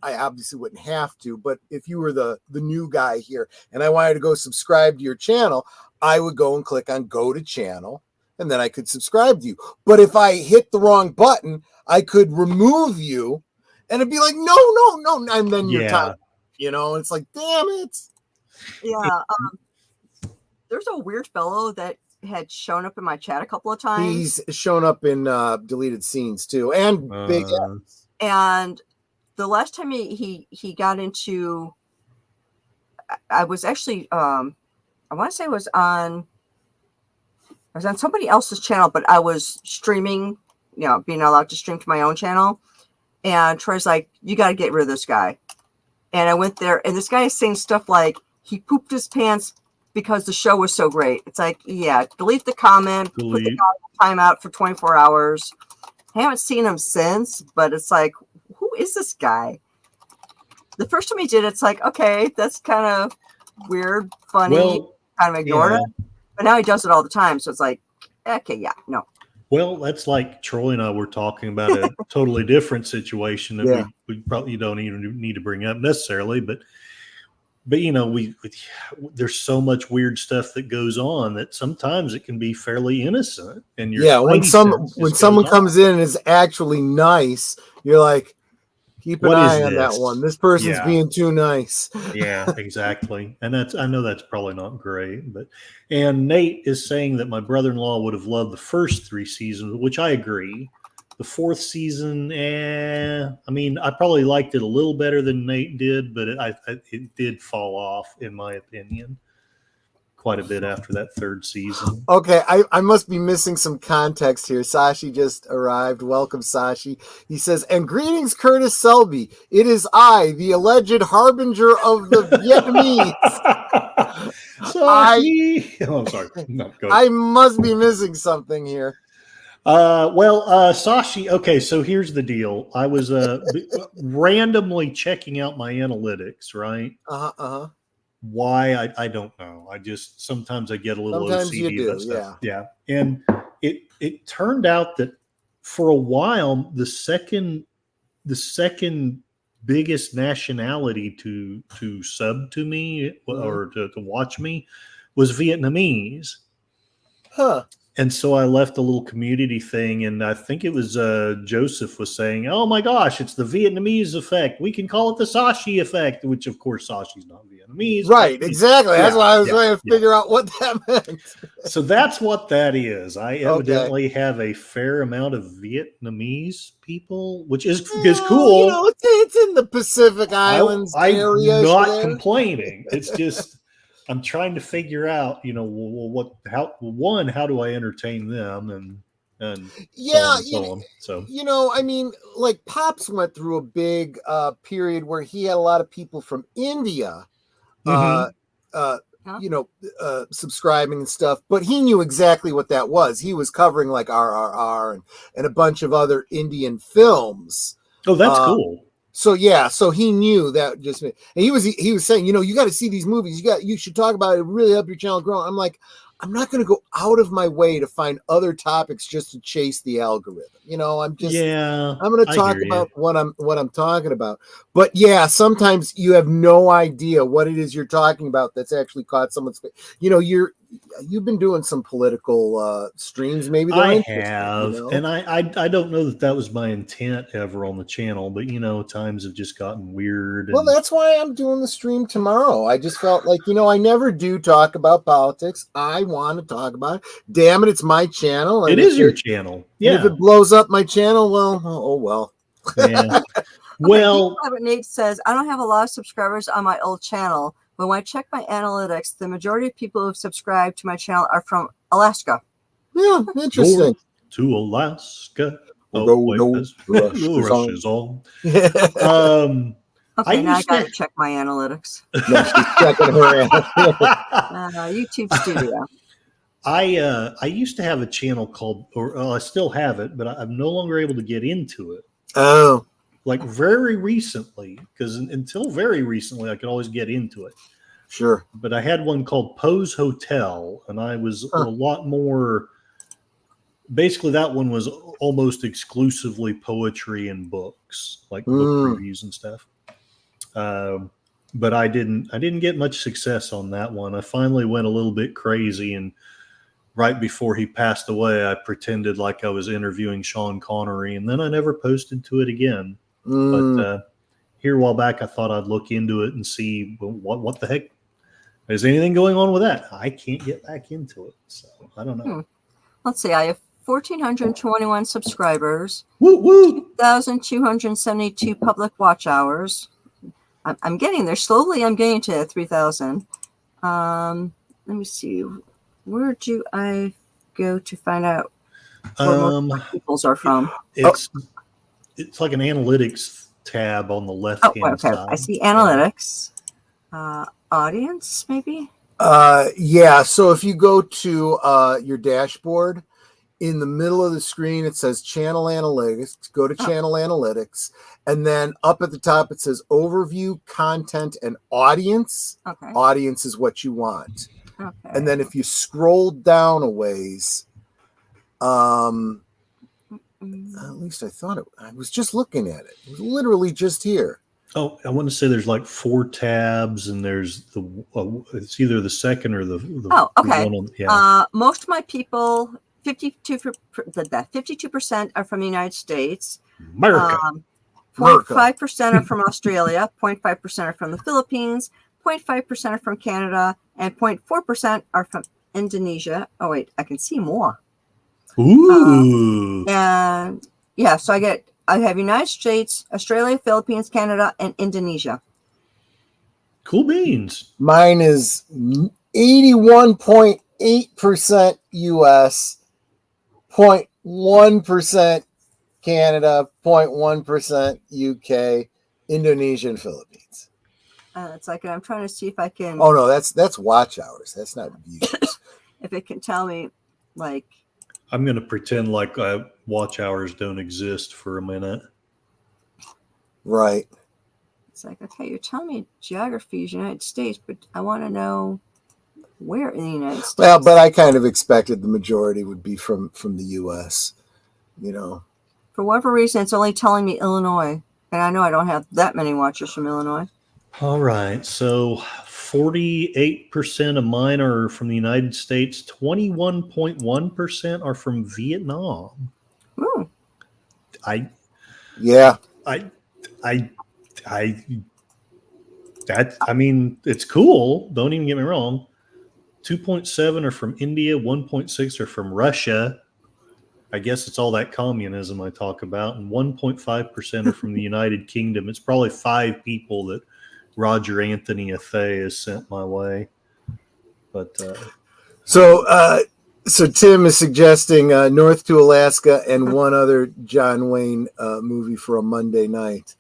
I obviously wouldn't have to, but if you were the new guy here and I wanted to go subscribe to your channel, I would go and click on go to channel, and then I could subscribe to you. But if I hit the wrong button, I could remove you, and it'd be like, no, and then your time, it's like, damn it. Yeah. There's a weird fellow that had shown up in my chat a couple of times. He's shown up in deleted scenes too, and big. And the last time he got into, I was actually, I want to say I was on somebody else's channel, but I was streaming, being allowed to stream to my own channel. And Troy's like, you got to get rid of this guy. And I went there, and this guy is saying stuff like he pooped his pants because the show was so great. It's like, yeah, delete the comment, put the timeout for 24 hours. I haven't seen him since, but it's like, who is this guy? The first time he did, it's like, okay, that's kind of weird, funny, kind of ignored it. But now he does it all the time. So it's like, okay, yeah, no. Well, that's like Troy and I were talking about a totally different situation that we probably don't even need to bring up necessarily, but there's so much weird stuff that goes on that sometimes it can be fairly innocent. And when someone comes in and is actually nice, you're like, keep an eye on that one. This person's being too nice. Yeah, exactly. And I know that's probably not great, and Nate is saying that my brother-in-law would have loved the first 3 seasons, which I agree. The 4th season, I probably liked it a little better than Nate did, but it did fall off, in my opinion, quite a bit after that 3rd season. Okay, I must be missing some context here. Sashi just arrived. Welcome, Sashi. He says, and greetings, Curtis Selby. It is I, the alleged harbinger of the Vietnamese. Sashi! I'm sorry. No, go ahead. I must be missing something here. Sashi, okay, so here's the deal. I was randomly checking out my analytics, right? Why I don't know. I just sometimes I get a little Sometimes OCD you about do, stuff. Yeah. And it turned out that for a while the second biggest nationality to sub to me or to watch me was Vietnamese. Huh. And so I left a little community thing, and I think it was Joseph was saying, "Oh my gosh, it's the Vietnamese effect. We can call it the Sashi effect," which of course Sashi's not Vietnamese. Right, exactly. That's why I was trying to figure out what that meant. So that's what that is. I Okay. evidently have a fair amount of Vietnamese people, which is Well, cool. You know, it's in the Pacific Islands area. I'm not complaining. It's just I'm trying to figure out, how do I entertain them and Yeah, so on. So you know, I mean, like Pops went through a big period where he had a lot of people from India, subscribing and stuff, but he knew exactly what that was. He was covering like RRR and a bunch of other Indian films. Oh, that's cool. So he knew that just and he was saying, you got to see these movies. You should talk about it. Really help your channel grow. I'm like, I'm not going to go out of my way to find other topics just to chase the algorithm. I'm going to talk about what I'm talking about. But yeah, sometimes you have no idea what it is you're talking about that's actually caught someone's. You've been doing some political streams, maybe. I have, and I don't know that was my intent ever on the channel, but times have just gotten weird. Well, that's why I'm doing the stream tomorrow. I just felt like I never do talk about politics. I want to talk about it. Damn it, it's my channel. It is your channel. Yeah. If it blows up my channel, well, oh well. Yeah. Well, Nate says, I don't have a lot of subscribers on my old channel, but when I check my analytics, the majority of people who've subscribed to my channel are from Alaska. Yeah, interesting. North to Alaska. Russia's on. Okay, now I gotta check my analytics. No, she's checking her YouTube Studio. I used to have a channel called, I still have it, but I'm no longer able to get into it. Oh. Like very recently, because until very recently, I could always get into it. Sure. But I had one called Pose Hotel, and I was a lot more. Basically, that one was almost exclusively poetry and books, like book reviews and stuff. But I didn't get much success on that one. I finally went a little bit crazy, and right before he passed away, I pretended like I was interviewing Sean Connery, and then I never posted to it again. But here a while back, I thought I'd look into it and see what the heck is anything going on with that. I can't get back into it, so I don't know. Let's see. I have 1,421 subscribers. Woo woo! 2,272 public watch hours. I'm getting there slowly. I'm getting to 3,000. Let me see. Where do I go to find out where most people's are from? It's like an analytics tab on the left-hand side. I see analytics. Audience, maybe? Yeah. So if you go to your dashboard, in the middle of the screen, it says Channel Analytics. Go to Channel Analytics. And then up at the top, it says Overview, Content, and Audience. Okay. Audience is what you want. Okay. And then if you scroll down a ways, at least I thought I was just looking at it. It was literally just here. Oh, I want to say there's like 4 tabs, and there's it's either the second or the okay. The one most of my people, 52% are from the United States. America. 0.5% are from Australia. 0.5% are from the Philippines. 0.5% are from Canada, and 0.4% are from Indonesia. Oh wait, I can see more. Ooh. And yeah, so I have United States, Australia, Philippines, Canada, and Indonesia. Cool beans. Mine is 81.8% US, 0.1% Canada, 0.1% UK, Indonesia, and Philippines. It's like I'm trying to see if I can. Oh no, that's watch hours. That's not views. If it can tell me, like. I'm going to pretend like watch hours don't exist for a minute. Right. It's like, okay, you're telling me geography is United States, but I want to know where in the United States. Well, but I kind of expected the majority would be from the U.S., For whatever reason, it's only telling me Illinois. And I know I don't have that many watchers from Illinois. All right. So 48% of mine are from the United States. 21.1% are from Vietnam. Ooh. I mean, it's cool. Don't even get me wrong. 2.7 are from India. 1.6 are from Russia. I guess it's all that communism I talk about. And 1.5% are from the United Kingdom. It's probably 5 people that Roger Anthony Athay has sent my way. But so Tim is suggesting North to Alaska and one other John Wayne movie for a Monday night.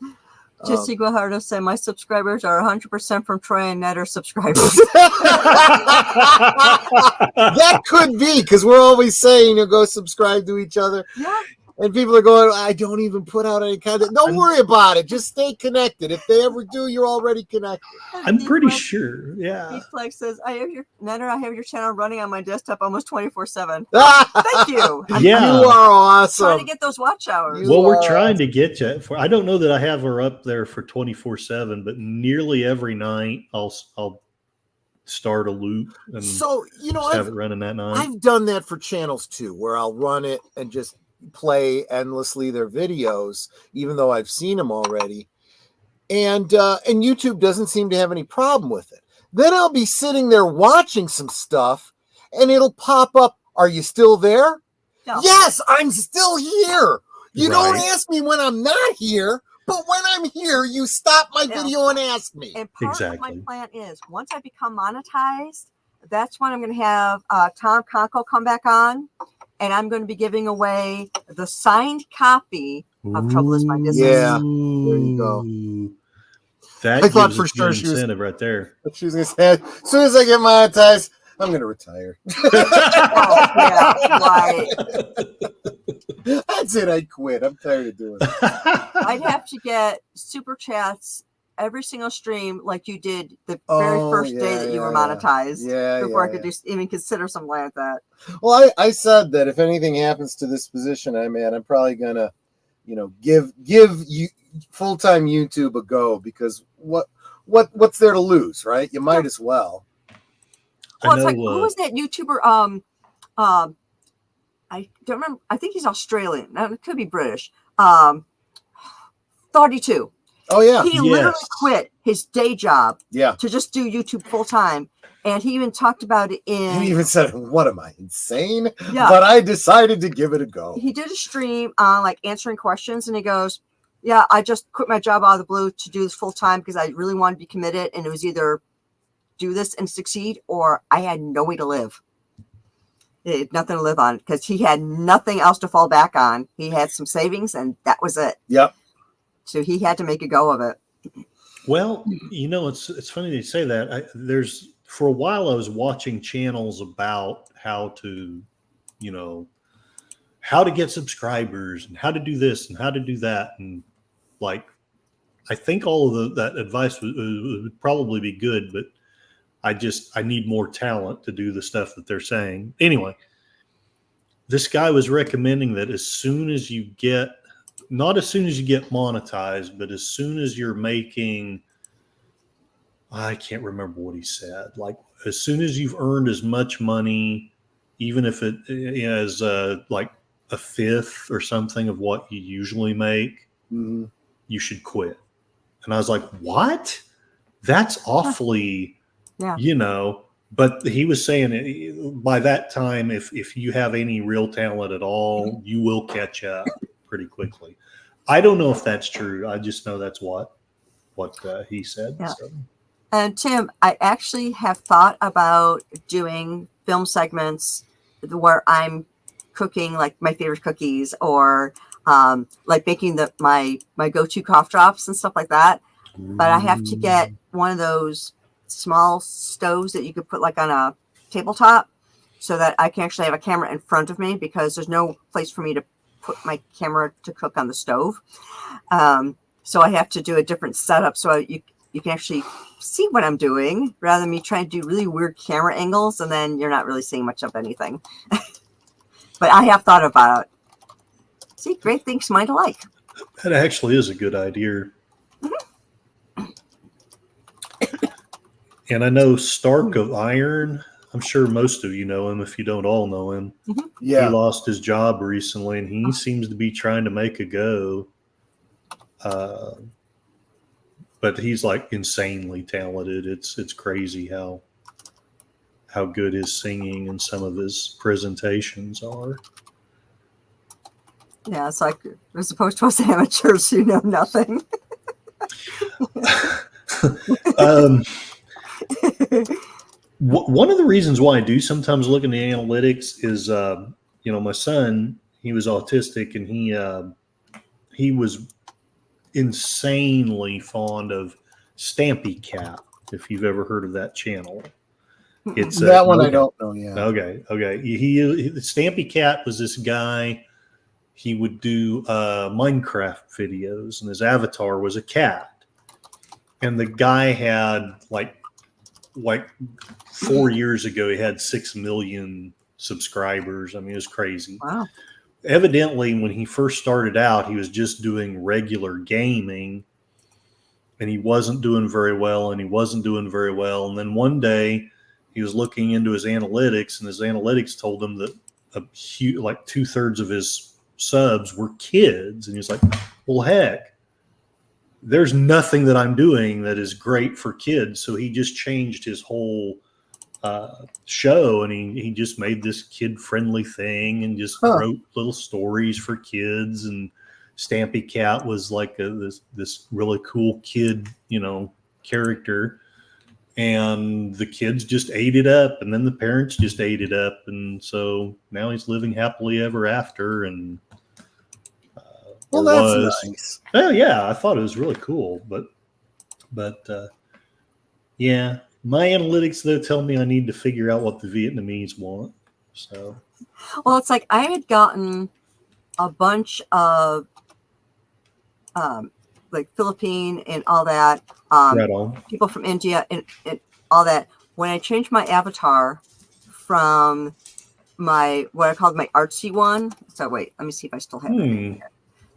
Jesse Guajardo said, my subscribers are 100% from Troy and Ned are subscribers. That could be, because we're always saying go subscribe to each other. Yeah. And people are going, I don't even put out any content. Don't worry about it. Just stay connected. If they ever do, you're already connected. I'm pretty sure. Yeah. Deflex says, I have your channel running on my desktop almost 24/7. Thank you. Yeah. You are awesome. Trying to get those watch hours. Well, we're trying to get you. I don't know that I have her up there for 24/7, but nearly every night I'll start a loop and so have it running that night. I've done that for channels too, where I'll run it and just play endlessly their videos, even though I've seen them already. And YouTube doesn't seem to have any problem with it. Then I'll be sitting there watching some stuff and it'll pop up. Are you still there? No. Yes, I'm still here. You Right. don't ask me when I'm not here, but when I'm here, you stop my video and ask me. And part Exactly. of my plan is once I become monetized, that's when I'm going to have Tom Conco come back on. And I'm going to be giving away the signed copy of Trouble Is My Business. Yeah, there you go. That I thought gives for us sure good she was- incentive right there. She was going to say, as soon as I get monetized, I'm going to retire. Oh, yeah, right. That's it. I quit. I'm tired of doing it. I'd have to get super chats every single stream like you did the very first day that you were monetized before I could even consider something like that. Well, I said that if anything happens to this position I'm at, I'm probably going to, give you full-time YouTube a go, because what's there to lose, right? You might as well. Well, it's like, who was that YouTuber? I don't remember. I think he's Australian. Now, it could be British. 32. Oh, yeah. He literally quit his day job to just do YouTube full time. And he even talked about it in. He even said, what am I, insane? Yeah. But I decided to give it a go. He did a stream on like answering questions, and he goes, yeah, I just quit my job out of the blue to do this full time because I really wanted to be committed. And it was either do this and succeed, or I had no way to live. He had nothing to live on because he had nothing else to fall back on. He had some savings, and that was it. Yep. So he had to make a go of it. Well, it's funny they say that. For a while I was watching channels about how to get subscribers and how to do this and how to do that, and like I think all of that advice would probably be good, but I need more talent to do the stuff that they're saying. Anyway, this guy was recommending that as soon as you get monetized, but as soon as you're making, I can't remember what he said, like as soon as you've earned as much money, even if it is like a fifth or something of what you usually make, you should quit. And I was like, what? That's awfully... Yeah. But he was saying by that time, if you have any real talent at all, you will catch up pretty quickly. I don't know if that's true. I just know that's what he said. Yeah. So. And Tim, I actually have thought about doing film segments where I'm cooking like my favorite cookies, or like making my go-to cough drops and stuff like that. But I have to get one of those small stoves that you could put like on a tabletop so that I can actually have a camera in front of me, because there's no place for me to put my camera to cook on the stove. So I have to do a different setup so you can actually see what I'm doing rather than me trying to do really weird camera angles and then you're not really seeing much of anything. But I have thought about it. See, great things mind alike. That actually is a good idea. And I know Stark of Iron. I'm sure most of you know him. If you don't all know him, Yeah. He lost his job recently, and he seems to be trying to make a go. But he's like insanely talented. It's crazy how good his singing and some of his presentations are. Yeah, it's like as opposed to us amateurs who know nothing. One of the reasons why I do sometimes look in the analytics is, my son, he was autistic, and he was insanely fond of Stampy Cat. If you've ever heard of that channel, it's that one I don't know. Yeah. Okay. He Stampy Cat was this guy. He would do Minecraft videos, and his avatar was a cat. And the guy had like 4 years ago, he had 6 million subscribers. I mean, it was crazy. Wow. Evidently, when he first started out, he was just doing regular gaming, and he wasn't doing very well. And then one day, he was looking into his analytics, and his analytics told him that like 2/3 of his subs were kids. And he was like, well, heck, there's nothing that I'm doing that is great for kids. So he just changed his whole show, and he just made this kid-friendly thing and just wrote little stories for kids. And Stampy Cat was like this really cool kid, character. And the kids just ate it up, and then the parents just ate it up. And so now he's living happily ever after. And well, that's nice. Oh yeah, I thought it was really cool, but yeah, my analytics though tell me I need to figure out what the Vietnamese want. So, well, it's like I had gotten a bunch of like Philippine and all that, right on. People from India and all that. When I changed my avatar from what I called my artsy one, so wait, let me see if I still have it in here.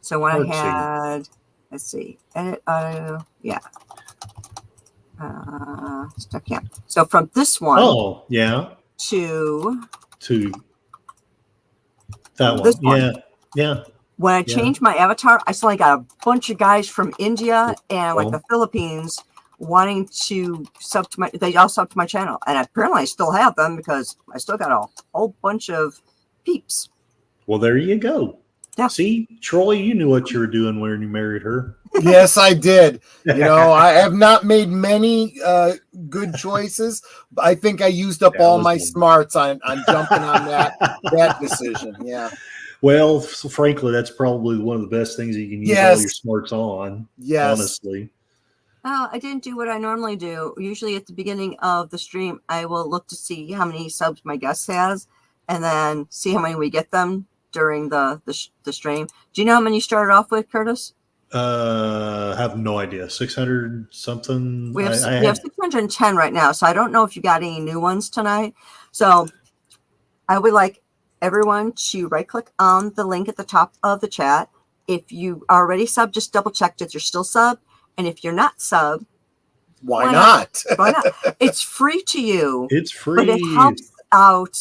So when artsy. I had, let's see, edit auto, yeah. Stuck, yeah. So from this one, oh yeah, to that one, yeah. When I changed my avatar, I suddenly got a bunch of guys from India and like the Philippines wanting to sub to they all sub to my channel, and apparently I still have them because I still got a whole bunch of peeps. Well, there you go. Yeah. See, Troy, you knew what you were doing when you married her. Yes, I did. I have not made many good choices. I think I used up all my smarts on jumping on that decision. Yeah. Well, frankly, that's probably one of the best things you can use all your smarts on. Yes. Honestly. I didn't do what I normally do. Usually at the beginning of the stream, I will look to see how many subs my guest has and then see how many we get them during the stream. Do you know how many you started off with, Curtis? I have no idea. 600 something. We have 610 right now. So I don't know if you got any new ones tonight. So I would like everyone to right click on the link at the top of the chat. If you are already sub, just double check that you're still sub. And if you're not sub, why not? Why not? It's free to you. It's free. But it helps out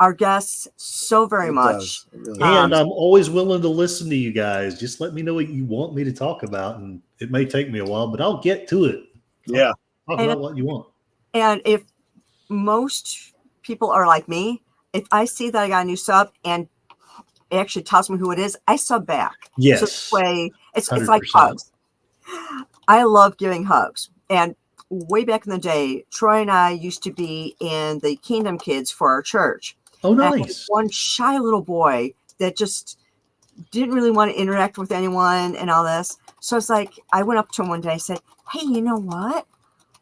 our guests so very much. Really and I'm always willing to listen to you guys. Just let me know what you want me to talk about. And it may take me a while, but I'll get to it. Yeah. Talk about what you want. And if most people are like me, if I see that I got a new sub and it actually tells me who it is, I sub back. Yes. So this way, it's like hugs. I love giving hugs. And way back in the day, Troy and I used to be in the Kingdom Kids for our church. Oh, nice. One shy little boy that just didn't really want to interact with anyone and all this. So it's like, I went up to him one day and said, hey, you know what?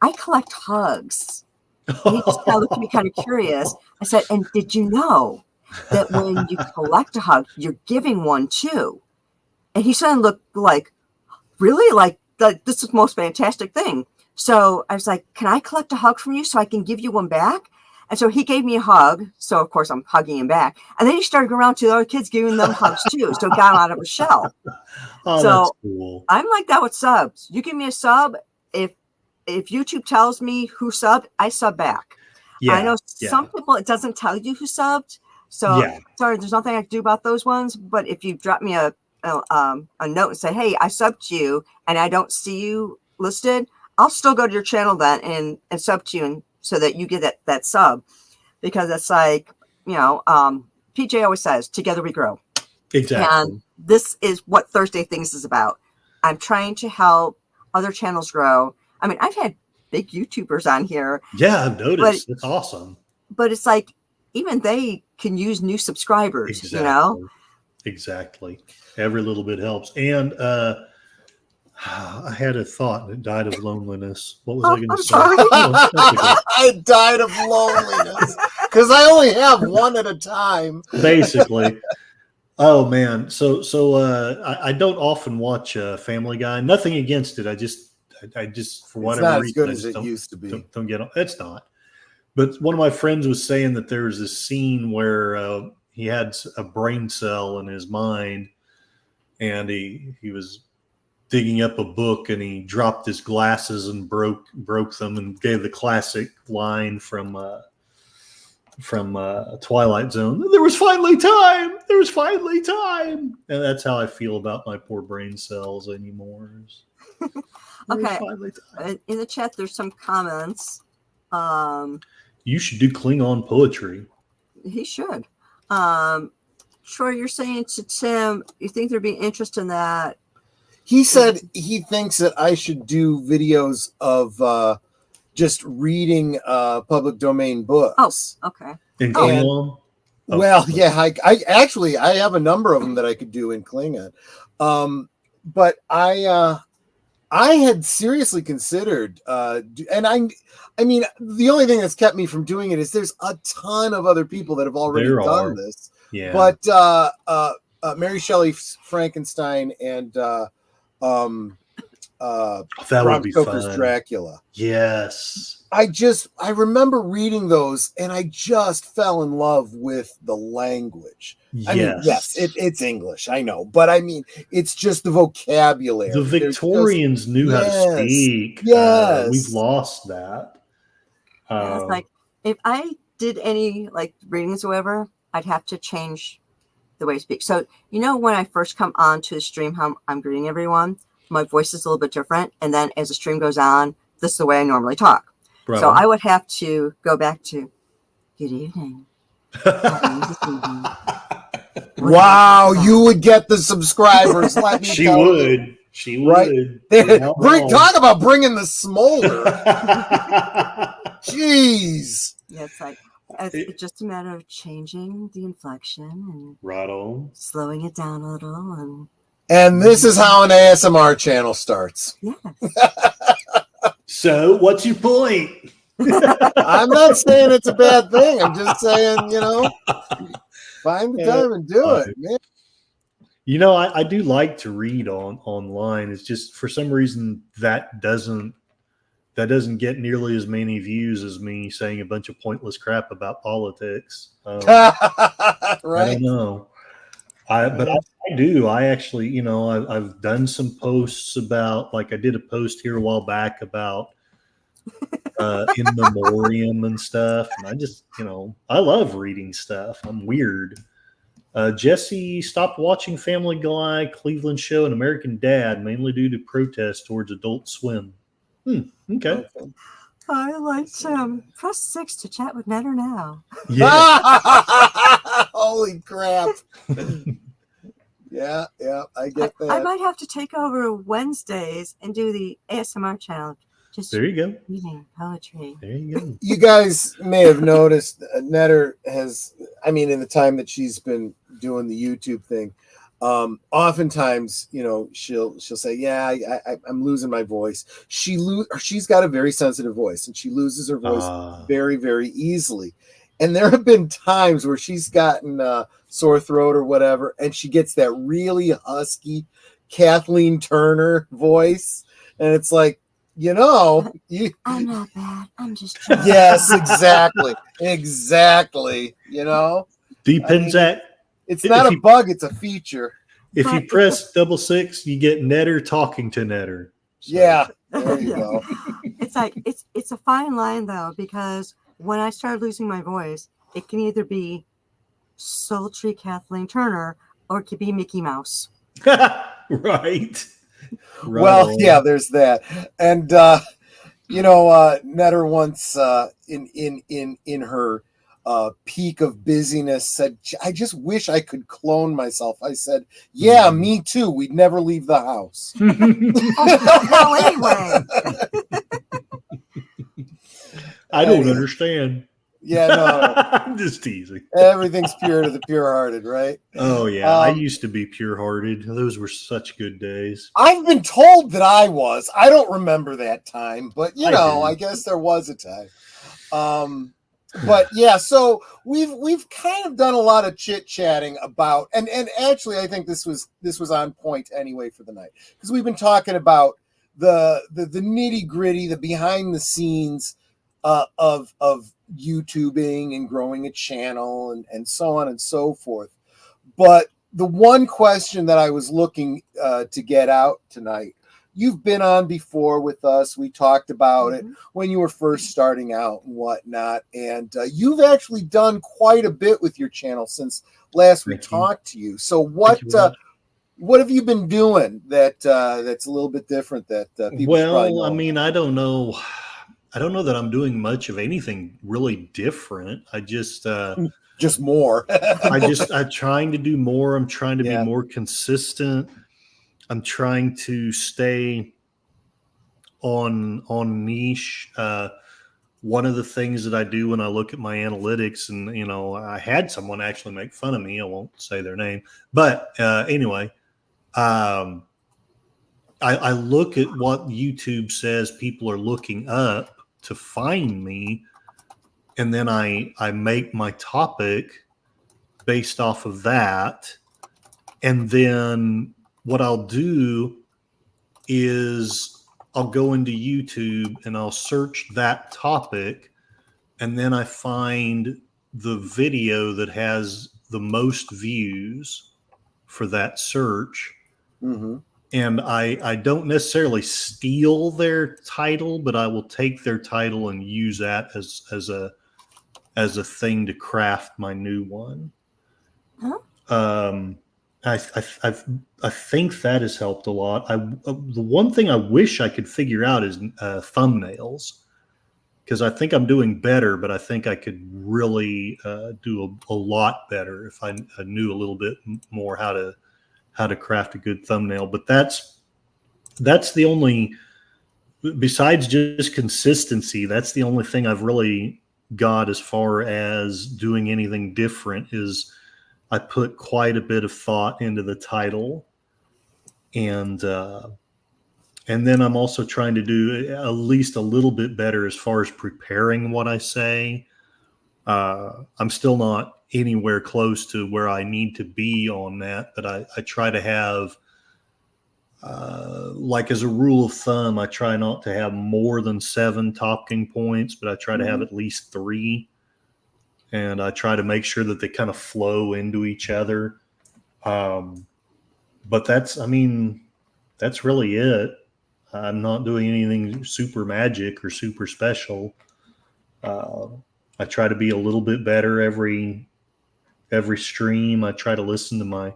I collect hugs. And he just kind of looked at me kind of curious. I said, and did you know that when you collect a hug, you're giving one too? And he suddenly looked like, really? Like, this is the most fantastic thing. So I was like, can I collect a hug from you so I can give you one back? And so he gave me a hug. So, of course, I'm hugging him back. And then he started going around to the other kids, giving them hugs, too. So it got out of a shell. Oh, so that's cool. I'm like that with subs. You give me a sub. If YouTube tells me who subbed, I sub back. Yeah, I know some people, it doesn't tell you who subbed. So, sorry, there's nothing I can do about those ones. But if you drop me a note and say, hey, I subbed to you and I don't see you listed, I'll still go to your channel then and sub to you, and so that you get that sub, because it's like, PJ always says, together we grow. Exactly. And this is what Thursday Things is about. I'm trying to help other channels grow. I mean, I've had big YouTubers on here. Yeah, I've noticed. It's awesome. But it's like, even they can use new subscribers, Exactly. Every little bit helps. And I had a thought and it died of loneliness. What was I going to say? Sorry. I died of loneliness because I only have one at a time. Basically. Oh man. So I don't often watch Family Guy. Nothing against it. I just for whatever reason, it's not as good as it used to be. Don't get on. It's not. But one of my friends was saying that there was this scene where he had a brain cell in his mind, and he was digging up a book, and he dropped his glasses and broke them, and gave the classic line from Twilight Zone. There was finally time. There was finally time. And that's how I feel about my poor brain cells anymore. Okay. In the chat, there's some comments. You should do Klingon poetry. He should. Troy, you're saying to Tim, you think there'd be interest in that? He said he thinks that I should do videos of just reading public domain books. Oh, okay. In Klingon? Well, yeah, I actually have a number of them that I could do in Klingon. But I had seriously considered, and I mean, the only thing that's kept me from doing it is there's a ton of other people that have already done this. Yeah. But Mary Shelley's Frankenstein and that Bram would be Stoker's fun. Dracula. Yes. I remember reading those and I just fell in love with the language. Yes. I mean, yes, it's English, I know, but I mean, it's just the vocabulary. The Victorians knew how to speak. Yes. We've lost that. It's like, if I did any like readings or whatever, I'd have to change the way I speak. So, when I first come on to the stream, how I'm greeting everyone, my voice is a little bit different. And then as the stream goes on, this is the way I normally talk. Right. So I would have to go back to good evening. Wow, you would get the subscribers. Let me she tell would. You. She would. Right? Talk about bringing the smolder. Jeez. Yeah, it's like it's just a matter of changing the inflection and right on, slowing it down a little, and this is how an ASMR channel starts. Yes. So, what's your point? I'm not saying it's a bad thing. I'm just saying, find the time and do it, man. I do like to read online. It's just for some reason that doesn't get nearly as many views as me saying a bunch of pointless crap about politics. Right? I don't know. But I do. I actually, I've done some posts about, like I did a post here a while back about in memoriam and stuff. And I just, I love reading stuff. I'm weird. Jesse stopped watching Family Guy, Cleveland Show, and American Dad, mainly due to protests towards Adult Swim. Okay. I like Tim. Press 6 to chat with Netter now. Yeah. Holy crap. Yeah, I get that. I might have to take over Wednesdays and do the ASMR challenge. Just there you go. Reading poetry. There you go. You guys may have noticed Netter has, in the time that she's been doing the YouTube thing, oftentimes, she'll say, yeah, I'm losing my voice. She's got a very sensitive voice and she loses her voice very, very easily. And there have been times where she's gotten a sore throat or whatever, and she gets that really husky Kathleen Turner voice, and it's like, you know, I'm not bad. I'm just yes, exactly. You know, Depends it's not a bug; it's a feature. If you press 66, you get Netter talking to Netter. So. Yeah, there you go. It's like it's a fine line though, because when I started losing my voice, it can either be sultry Kathleen Turner or it could be Mickey Mouse. Right. Well, yeah, there's that, and Netter once in her peak of busyness said, "I just wish I could clone myself." I said, "Yeah, me too. We'd never leave the house." Well, anyway, I don't understand. Yeah, no. I'm just teasing. Everything's pure to the pure-hearted, right? Oh yeah, I used to be pure-hearted. Those were such good days. I've been told that I was. I don't remember that time, but I guess there was a time. But yeah, so we've kind of done a lot of chit-chatting about, and actually I think this was on point anyway for the night, because we've been talking about the nitty-gritty, the behind the scenes of YouTubing and growing a channel and so on and so forth. But the one question that I was looking to get out tonight, you've been on before with us. We talked about it when you were first starting out and whatnot. And you've actually done quite a bit with your channel since last we talked to you. So what have you been doing that's a little bit different that people probably know? I mean, I don't know that I'm doing much of anything really different. I just more. I'm trying to do more. I'm trying to be more consistent. I'm trying to stay on niche. One of the things that I do when I look at my analytics, and I had someone actually make fun of me. I won't say their name, but anyway, I look at what YouTube says people are looking up to find me, and then I make my topic based off of that, and then what I'll do is I'll go into YouTube and I'll search that topic, and then I find the video that has the most views for that search. Mm-hmm. And I don't necessarily steal their title, but I will take their title and use that as a thing to craft my new one. Huh? I think that has helped a lot. The one thing I wish I could figure out is thumbnails, because I think I'm doing better, but I think I could really do a lot better if I knew a little bit more how to craft a good thumbnail. But that's the only, besides just consistency, that's the only thing I've really got as far as doing anything different. Is I put quite a bit of thought into the title, and then I'm also trying to do at least a little bit better as far as preparing what I say. I'm still not anywhere close to where I need to be on that, but I try to have, like as a rule of thumb, I try not to have more than 7 talking points, but I try to have at least 3. And I try to make sure that they kind of flow into each other. But that's really it. I'm not doing anything super magic or super special. I try to be a little bit better every stream. I try to listen to my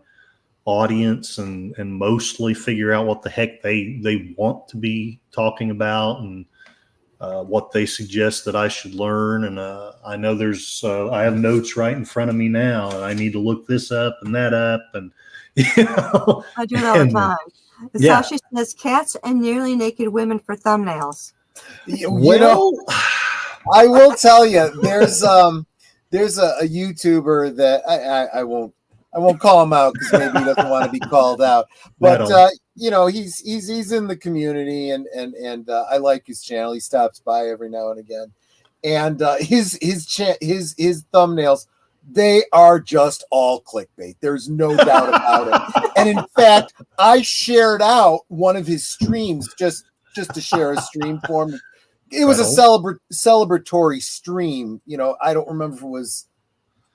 audience and mostly figure out what the heck they want to be talking about, and what they suggest that I should learn. And I know I have notes right in front of me now, and I need to look this up and that up. And I do it all the time. So she says cats and nearly naked women for thumbnails. I will tell you, there's a YouTuber that I won't call him out because maybe he doesn't want to be called out. But he's in the community, and I like his channel. He stops by every now and again, and his thumbnails They are just all clickbait. There's no doubt about it. And in fact, I shared out one of his streams just to share a stream for him. It was a celebratory stream. You know, I don't remember if it was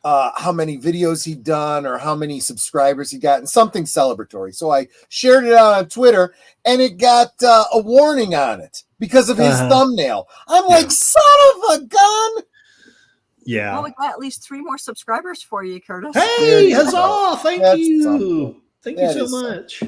how many videos he'd done or how many subscribers he got, and something celebratory. So I shared it out on Twitter, and it got a warning on it because of his thumbnail. I'm like, son of a gun. Yeah. Well, we got at least 3 more subscribers for you, Curtis. Hey, huzzah! Thank you. Thank you so much.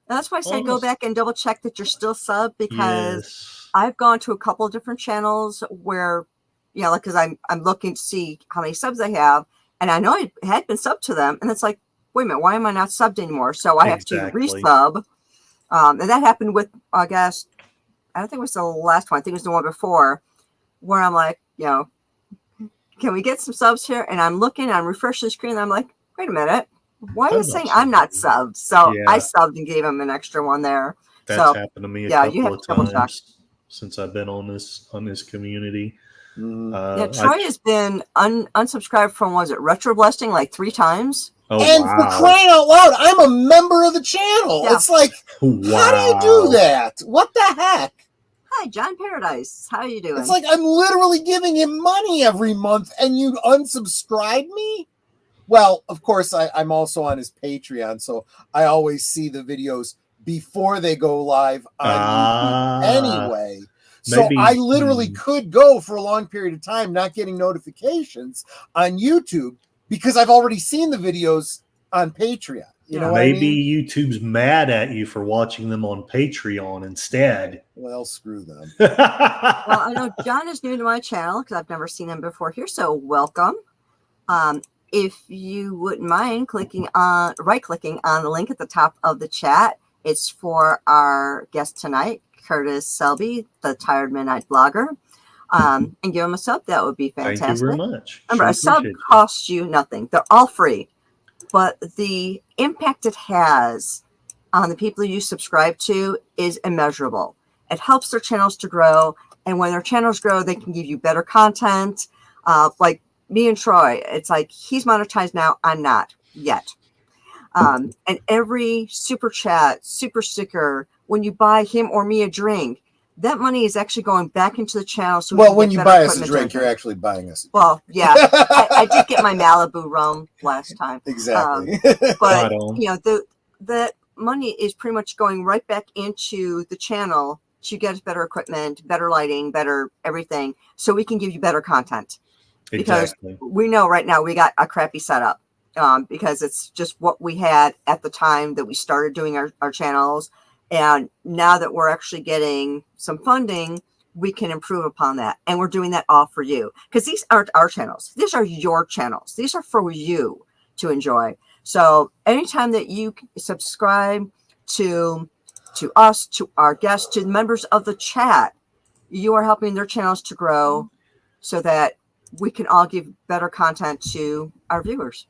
That's why I say go back and double check that you're still sub, because I've gone to a couple of different channels where, you know, like, because I'm looking to see how many subs I have, and I know I had been subbed to them, and it's like, wait a minute, why am I not subbed anymore? So I have to resub. And that happened with, I guess, I don't think it was the last one. I think it was the one before, where I'm like, you know, can we get some subs here? And I'm looking, I'm refreshing the screen, and I'm like, wait a minute, why are you saying I'm not subbed? So I subbed and gave him an extra one there. That's happened to me a couple of times since I've been on this community. Troy has been unsubscribed from, was it Retro Blessing, like 3 times? Oh, and for crying out loud, I'm a member of the channel. Yeah. It's like, how do you do that? What the heck? Hi, John Paradise. How are you doing? It's like I'm literally giving him money every month, and you unsubscribe me? Well, of course, I'm also on his Patreon, so I always see the videos before they go live on YouTube anyway. So I literally could go for a long period of time not getting notifications on YouTube because I've already seen the videos on Patreon. You know what I mean? YouTube's mad at you for watching them on Patreon instead. Well, screw them. Well, I know John is new to my channel because I've never seen him before here, so welcome. If you wouldn't mind right-clicking on the link at the top of the chat, it's for our guest tonight, Curtis Selby, the Tired Midnight Blogger, and give him a sub. That would be fantastic. Thank you very much. Remember, a sub costs you nothing. They're all free. But the impact it has on the people you subscribe to is immeasurable. It helps their channels to grow. And when their channels grow, they can give you better content. Like me and Troy, it's like he's monetized now. I'm not yet. And every super chat, super sticker, when you buy him or me a drink, that money is actually going back into the channel. So when you buy us a drink, you're actually buying us. Well, yeah, I did get my Malibu rum last time. Exactly. But you know, that money is pretty much going right back into the channel to get us better equipment, better lighting, better everything, so we can give you better content. Because we know right now we got a crappy setup because it's just what we had at the time that we started doing our channels. And now that we're actually getting some funding, we can improve upon that. And we're doing that all for you. Because these aren't our channels. These are your channels. These are for you to enjoy. So anytime that you subscribe to us, to our guests, to the members of the chat, you are helping their channels to grow so that we can all give better content to our viewers.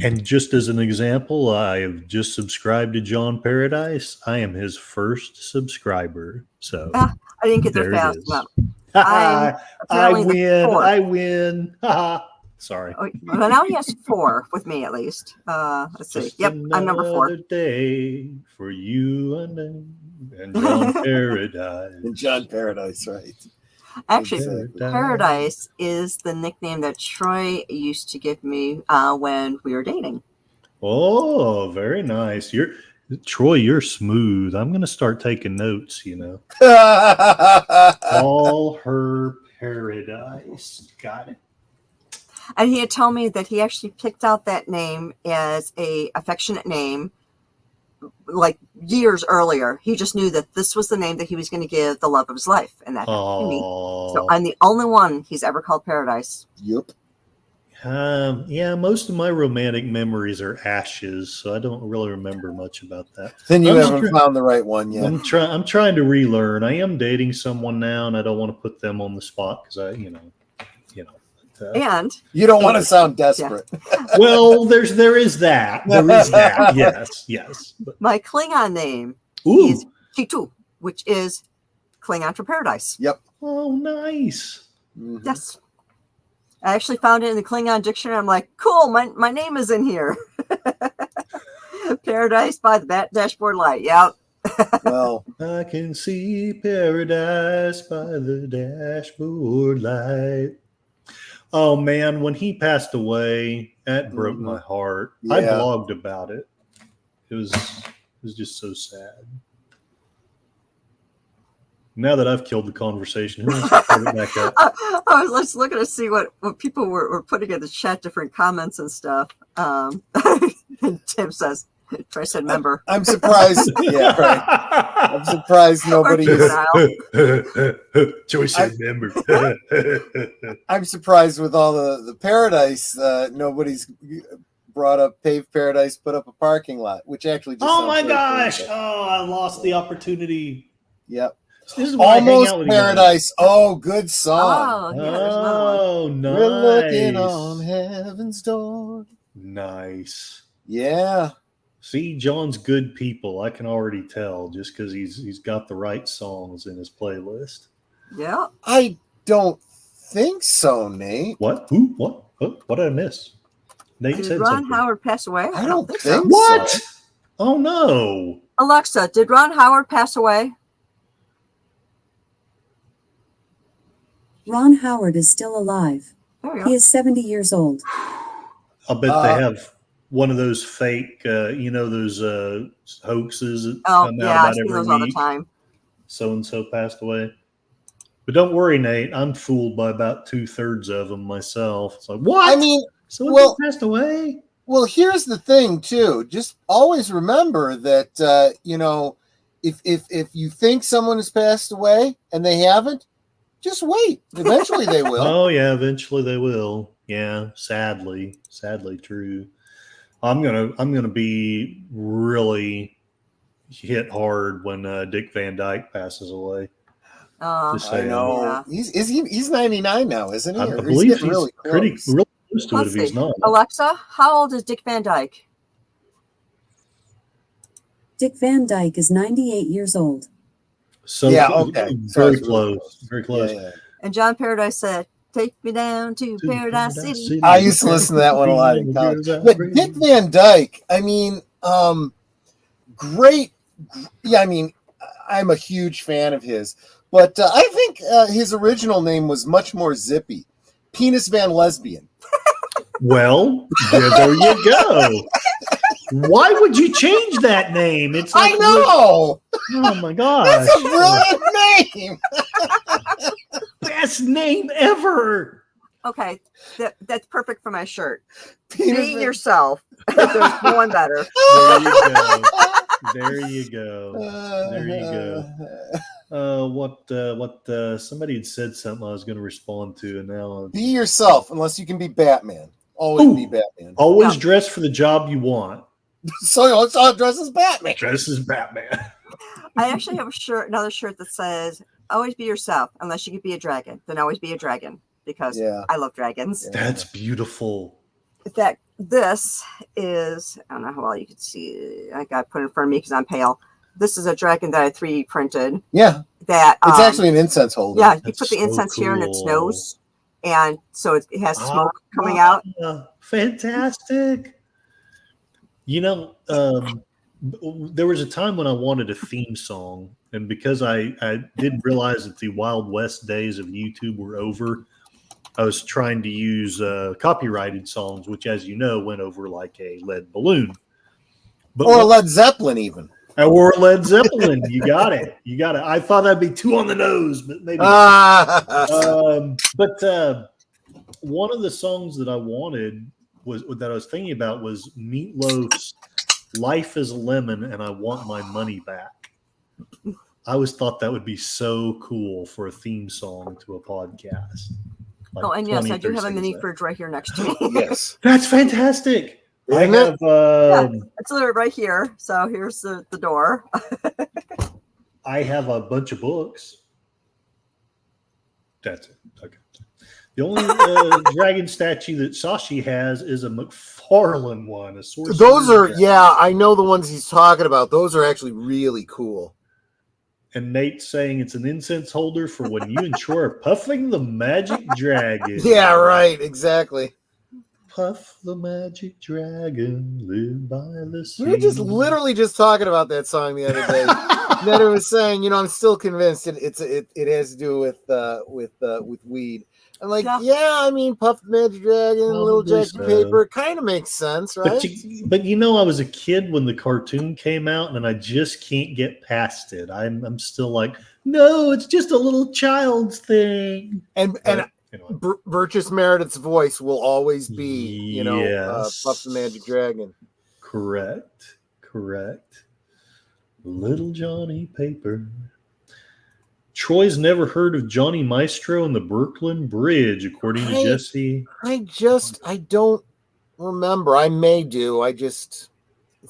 And just as an example, I have just subscribed to John Paradise. I am his first subscriber. So I didn't get there fast enough. I win. Sorry. Well, now he has 4 with me at least. Let's see. Yep, I'm number 4. Day for you and John Paradise. And John Paradise, right? Actually, Paradise is the nickname that Troy used to give me when we were dating. Oh, very nice. Troy, you're smooth. I'm going to start taking notes, you know. Call her Paradise. Got it. And he had told me that he actually picked out that name as a affectionate name like years earlier. He just knew that this was the name that he was going to give the love of his life, and that happened to me. So I'm the only one he's ever called Paradise. Yep. Yeah, most of my romantic memories are ashes, so I don't really remember much about that. Then you haven't found the right one yet. I'm trying to relearn. I am dating someone now, and I don't want to put them on the spot because and you don't want to sound desperate. Yeah. Well, there is that. There is that. Yes. My Klingon name is T2, which is Klingon for paradise. Yep. Oh, nice. Yes. I actually found it in the Klingon dictionary. I'm like, cool, my name is in here. Paradise by the dashboard light. Yep. Well, I can see paradise by the dashboard light. Oh man, when he passed away, that broke my heart. Yeah. I blogged about it. It was just so sad. Now that I've killed the conversation, who wants to start it back up? I was just looking to see what people were putting in the chat, different comments and stuff. And Tim says, I said member. I'm surprised. Yeah, right. I'm surprised nobody Joey said member. I'm surprised with all the paradise. Nobody's brought up paved paradise, put up a parking lot, which actually just oh my sounds gosh! cool. Oh, I lost the opportunity. Yep. This is why I hang Almost out with Paradise. Oh, good song. Oh, yeah, there's another one. Oh, nice. We're looking on heaven's door. Nice. Yeah. See, John's good people. I can already tell just because he's got the right songs in his playlist. Yeah. I don't think so, Nate. What? Who? What? What did I miss? Nate Did said Ron something. Howard pass away? I don't think so. What? so. Oh no! Alexa, did Ron Howard pass away? Ron Howard is still alive. There we He go. is 70 years old. I bet they have one of those fake, those hoaxes that Oh, come yeah, out I about see every those all the week. time. So and so passed away. But don't worry, Nate. I'm fooled by about 2/3 of them myself. It's like, what? I mean, so passed away. well, here's the thing, too. Just always remember that, if you think someone has passed away and they haven't, just wait. Eventually they will. Oh yeah, eventually they will. Yeah, sadly true. I'm gonna be really hit hard when Dick Van Dyke passes away. Just I saying. know. Yeah. He's 99 now, isn't he? I Or believe getting he's pretty close to it Let's if he's see. not. Alexa, how old is Dick Van Dyke? Dick Van Dyke is 98 years old. So Yeah, okay. very So close. Very close. Yeah. And John Paradise said, take me down to Paradise City. I used to listen to that one a lot in college. But Dick Van Dyke, I mean, great. Yeah, I mean, I'm a huge fan of his. But I think his original name was much more zippy. Penis Van Lesbian. Well, there you go. Why would you change that name? It's like, I know. Oh my gosh. That's a brilliant name. Best name ever. Okay, that's perfect for my shirt. Penis Be Van- yourself. There's no one better. There you go. There you go. Somebody had said something I was going to respond to, and now Be yourself, unless you can be Batman. Always be Batman. always Yeah. dress for the job you want. So let's all dress as Batman. Dress as Batman. I actually have another shirt that says, always be yourself, unless you could be a dragon. Then always be a dragon, because Yeah. I love dragons. Yeah. That's beautiful. This is, I don't know how well you can see, I got to put it in front of me because I'm pale. This is a dragon that I 3D printed. Yeah. That It's actually an incense holder. yeah, you That's put the so incense here in its cool. nose, and so it has smoke coming out. Fantastic. There was a time when I wanted a theme song, and because I didn't realize that the Wild West days of YouTube were over, I was trying to use copyrighted songs, which, as you know, went over like a lead balloon. But Or Led Zeppelin, even. or Led Zeppelin. You got it. I thought that'd be too on the nose, but maybe. But one of the songs that I wanted that I was thinking about was Meatloaf's "Life Is a Lemon" and "I Want My Money Back." I always thought that would be so cool for a theme song to a podcast. Like Oh, and yes, 20, I do have a 30 mini seconds. fridge right here next to me. Yes. That's fantastic. I Isn't it? have It's literally right here. So here's the door. I have a bunch of books. That's it. Okay. The only dragon statue that Sashi has is a McFarlane one. Those are, yeah, I know the ones he's talking about. Those are actually really cool. And Nate's saying it's an incense holder for when you and Troy are puffing the magic dragon. Yeah, right. Exactly. Puff the magic dragon, live by the sea. We were just literally just talking about that song the other day. Netta was saying, I'm still convinced it has to do with weed. I'm like, yeah, I mean, Puff the Magic Dragon, Little Jackie Paper, kind of makes sense, right? But I was a kid when the cartoon came out, and I just can't get past it. I'm still like, no, it's just a little child's thing. And Burgess Meredith's voice will always be, Puff the Magic Dragon. Correct. Little Johnny Paper. Troy's never heard of Johnny Maestro and the Brooklyn Bridge, according to Jesse. I don't remember. I may do. It's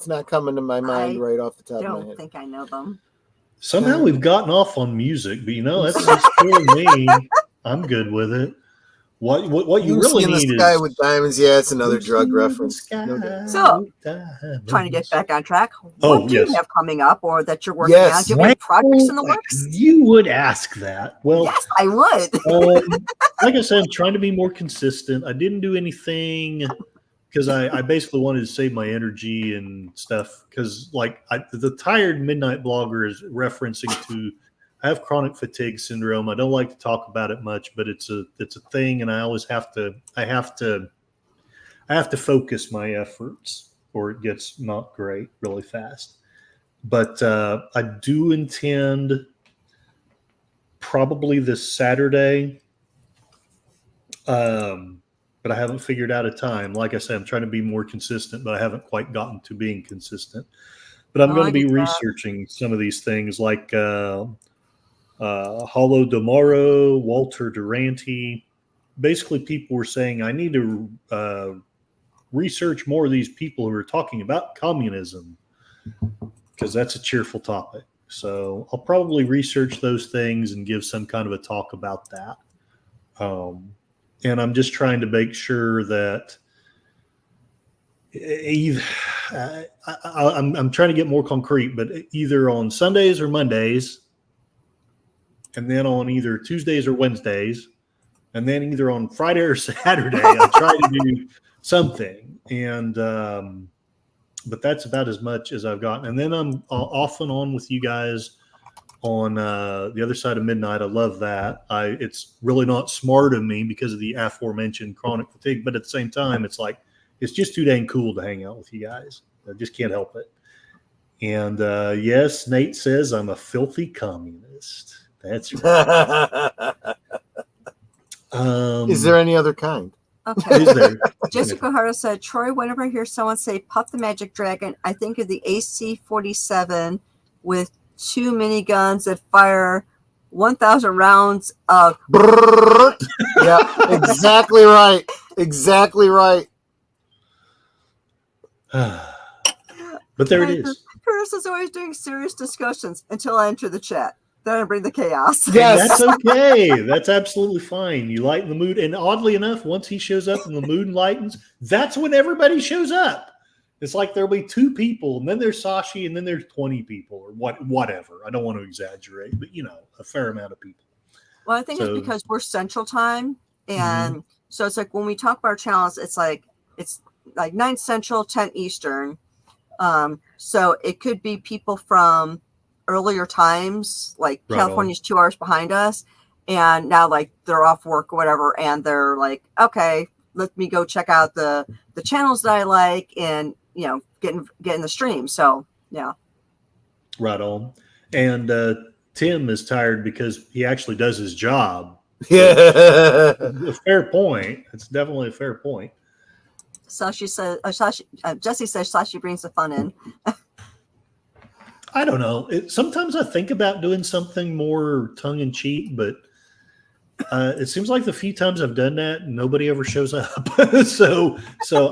not coming to my mind right off the top of my head. I don't think I know them. Somehow we've gotten off on music, but that's just for me. I'm good with it. What you really need is Sky with Diamonds. Yeah, it's another drug reference. So, trying to get back on track. What do you have coming up, or that you're working on? Do you have any projects in the works? You would ask that. Well, yes, I would. Like I said, I'm trying to be more consistent. I didn't do anything because I basically wanted to save my energy and stuff. Because the Tired Midnight Blogger is referencing to. I have chronic fatigue syndrome. I don't like to talk about it much, but it's a thing, and I always have to focus my efforts, or it gets not great really fast. But I do intend probably this Saturday, but I haven't figured out a time. Like I said, I'm trying to be more consistent, but I haven't quite gotten to being consistent. But I'm going to be researching some of these things, like Hollow Demaro, Walter Durante. Basically, people were saying I need to research more of these people who are talking about communism, because that's a cheerful topic. So I'll probably research those things and give some kind of a talk about that. And I'm just trying to make sure that I'm trying to get more concrete, but either on Sundays or Mondays, and then on either Tuesdays or Wednesdays, and then either on Friday or Saturday, I try to do something. And but that's about as much as I've gotten. And then I'm off and on with you guys on the other side of midnight. I love that. It's really not smart of me because of the aforementioned chronic fatigue, but at the same time, it's like it's just too dang cool to hang out with you guys. I just can't help it. And yes, Nate says I'm a filthy communist. That's right. Is there any other kind? Okay. Jessica Hara said, Troy, whenever I hear someone say Puff the Magic Dragon, I think of the AC-47 with 2 miniguns that fire 1,000 rounds of. Yeah, exactly right. Exactly right. But there it is. Curtis is always doing serious discussions until I enter the chat. Then I bring the chaos. Yes, that's okay. That's absolutely fine. You lighten the mood, and oddly enough, once he shows up and the mood lightens, that's when everybody shows up. It's like there'll be 2 people, and then there's Sashi, and then there's 20 people, or whatever. I don't want to exaggerate, but a fair amount of people. Well, I think it's because we're Central Time, and so it's like when we talk about our channels, it's like 9 Central, 10 Eastern. So it could be people from earlier times, like California's 2 hours behind us, and now they're off work or whatever, and they're like, okay, let me go check out the channels that I like, and get in the stream. So yeah, right on. And Tim is tired because he actually does his job. Yeah, a fair point. It's definitely a fair point. Jesse says Sashi brings the fun in. I don't know. Sometimes I think about doing something more tongue-in-cheek, but it seems like the few times I've done that, nobody ever shows up. so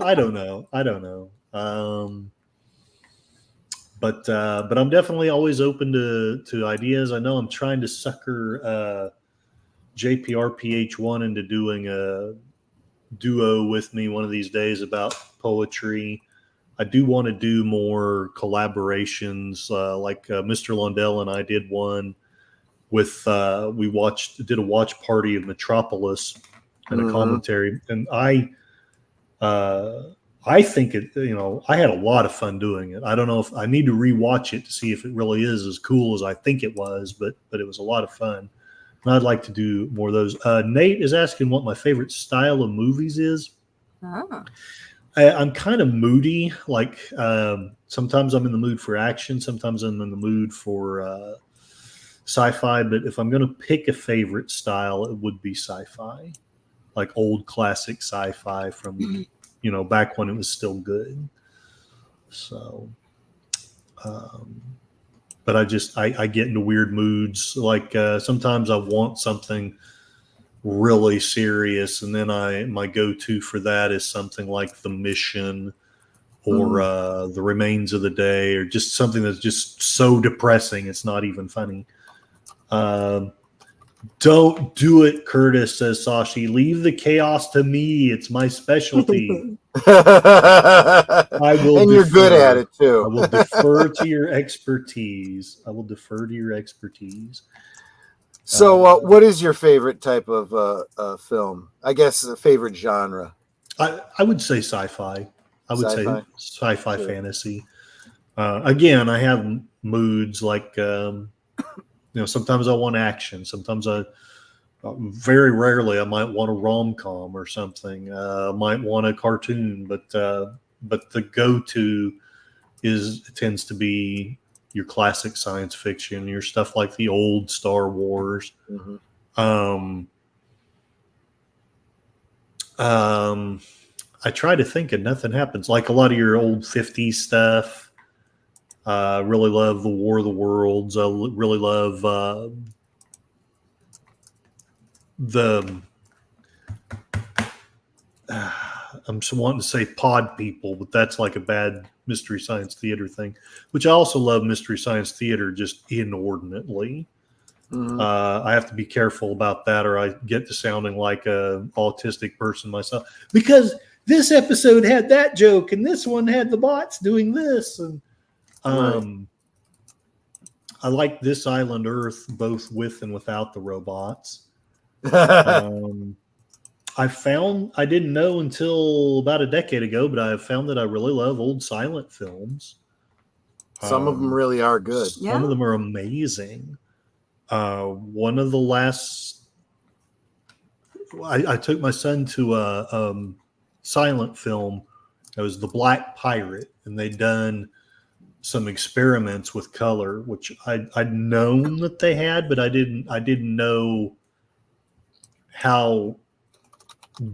I don't know. But I'm definitely always open to ideas. I know I'm trying to sucker JPRPH1 into doing a duo with me one of these days about poetry. I do want to do more collaborations, like Mr. Lundell and I did one with we did a watch party of Metropolis and a commentary, and I think it, I had a lot of fun doing it. I don't know if I need to rewatch it to see if it really is as cool as I think it was, but it was a lot of fun. And I'd like to do more of those. Nate is asking what my favorite style of movies is. Oh. I'm kind of moody. Like sometimes I'm in the mood for action. Sometimes I'm in the mood for sci-fi. But if I'm going to pick a favorite style, it would be sci-fi, like old classic sci-fi from, back when it was still good. So, but I get into weird moods. Like sometimes I want something really serious, and then my go-to for that is something like The Mission or The Remains of the Day, or just something that's just so depressing it's not even funny. Don't do it, Curtis, says Sashi. Leave the chaos to me. It's my specialty. I will. And you're good at it too. I will defer to your expertise. So, what is your favorite type of film? I guess a favorite genre. I would say sci-fi. I would say sci-fi Sure. fantasy. Again, I have moods like sometimes I want action. Sometimes very rarely I might want a rom-com or something. I might want a cartoon, but the go-to tends to be your classic science fiction, your stuff like the old Star Wars. I try to think and nothing happens. Like a lot of your old 50s stuff. I really love the War of the Worlds. I really love I'm wanting to say Pod People, but that's like a bad Mystery Science Theater thing, which I also love Mystery Science Theater just inordinately. I have to be careful about that, or I get to sounding like a autistic person myself, because this episode had that joke and this one had the bots doing this. And I like This Island Earth both with and without the robots. I didn't know until about a decade ago, but I found that I really love old silent films. Some of them really are good. Some of them are amazing. One of the last, I took my son to a silent film. It was The Black Pirate, and they'd done some experiments with color, which I'd known that they had, but I didn't know how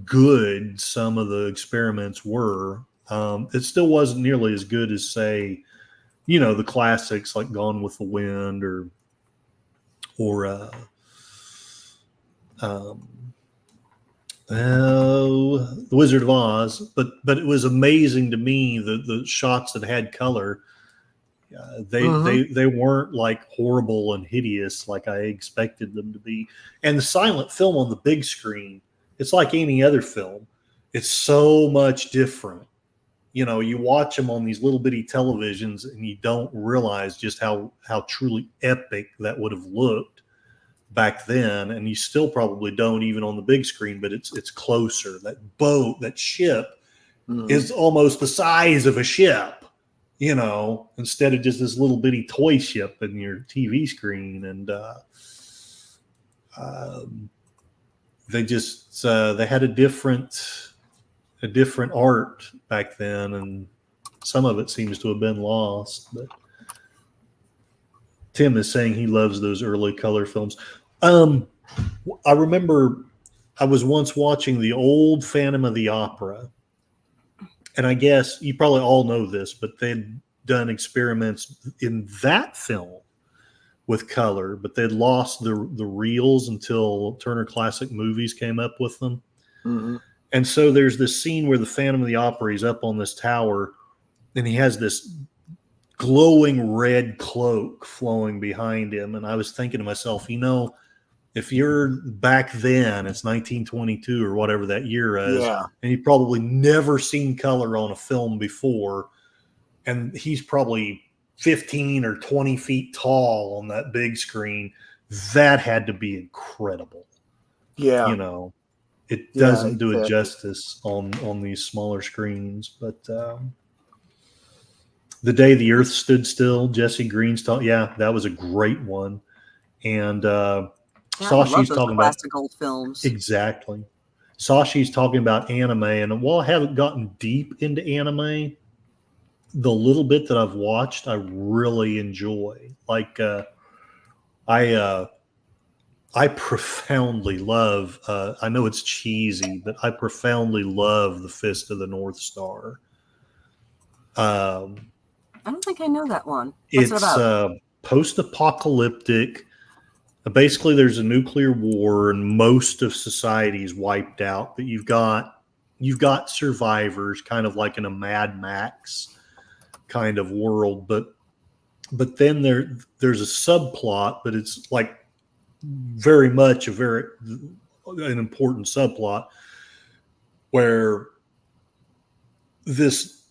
good some of the experiments were. It still wasn't nearly as good as, say, the classics like Gone with the Wind or The Wizard of Oz, but it was amazing to me the shots that had color. They weren't like horrible and hideous like I expected them to be. And the silent film on the big screen, it's like any other film. It's so much different. You watch them on these little bitty televisions and you don't realize just how truly epic that would have looked back then. And you still probably don't even on the big screen, but it's closer. That boat, that ship is almost the size of a ship, instead of just this little bitty toy ship in your TV screen. And they had a different art back then, and some of it seems to have been lost. But Tim is saying he loves those early color films. I remember I was once watching the old Phantom of the Opera, and I guess you probably all know this, but they'd done experiments in that film with color, but they'd lost the reels until Turner Classic Movies came up with them. And so there's this scene where the Phantom of the Opera is up on this tower, and he has this glowing red cloak flowing behind him. And I was thinking to myself, if you're back then, it's 1922 or whatever that year is, and you've probably never seen color on a film before, and he's probably 15 or 20 feet tall on that big screen. That had to be incredible. Yeah. You know, it Yeah, doesn't do it exactly. justice on these smaller screens. But The Day the Earth Stood Still, Jesse Green's talking. Yeah, that was a great one. And I love Sashi's those talking about classic old films. exactly. Sashi's talking about anime, and while I haven't gotten deep into anime, the little bit that I've watched, I really enjoy. Like I profoundly love. I know it's cheesy, but I profoundly love the Fist of the North Star. I don't think I know that one. What's it It's about? Post-apocalyptic. Basically, there's a nuclear war, and most of society is wiped out. But you've got survivors, kind of like in a Mad Max kind of world. But then there's a subplot, but it's like very much an important subplot where this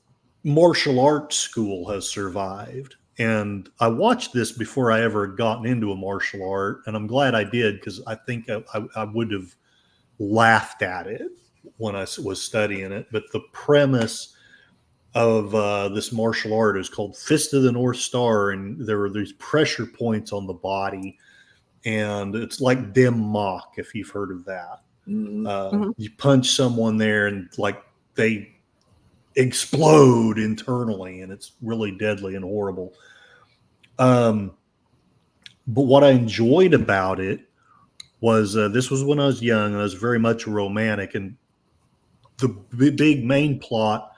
martial arts school has survived. And I watched this before I ever had gotten into a martial art, and I'm glad I did, because I think I would have laughed at it when I was studying it. But the premise of this martial art is called Fist of the North Star, and there are these pressure points on the body, and it's like Dim Mak, if you've heard of that. You punch someone there, and like they explode internally, and it's really deadly and horrible. But what I enjoyed about it was this was when I was young, and I was very much romantic, and the big main plot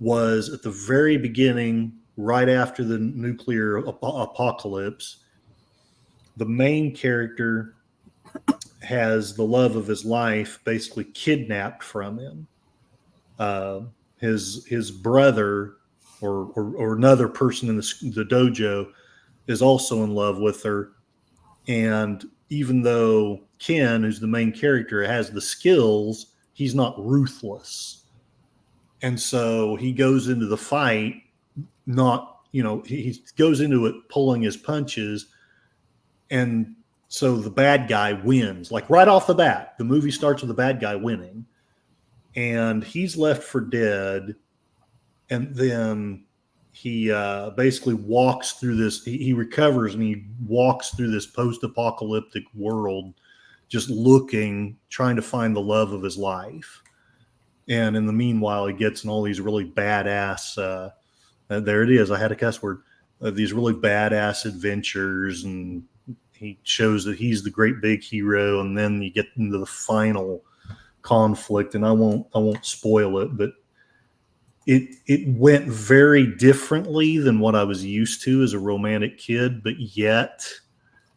was at the very beginning, right after the nuclear apocalypse. The main character has the love of his life basically kidnapped from him. His brother or another person in the dojo is also in love with her. And even though Ken, who's the main character, has the skills, he's not ruthless. And so he goes into the fight, he goes into it pulling his punches. And so the bad guy wins. Like right off the bat, the movie starts with the bad guy winning. And he's left for dead. And then he basically walks through this. He recovers, and he walks through this post-apocalyptic world, just looking, trying to find the love of his life. And in the meanwhile, he gets in all these really badass. There it is. I had a cuss word. These really badass adventures, and he shows that he's the great big hero. And then you get into the final conflict, and I won't spoil it, but it went very differently than what I was used to as a romantic kid, but yet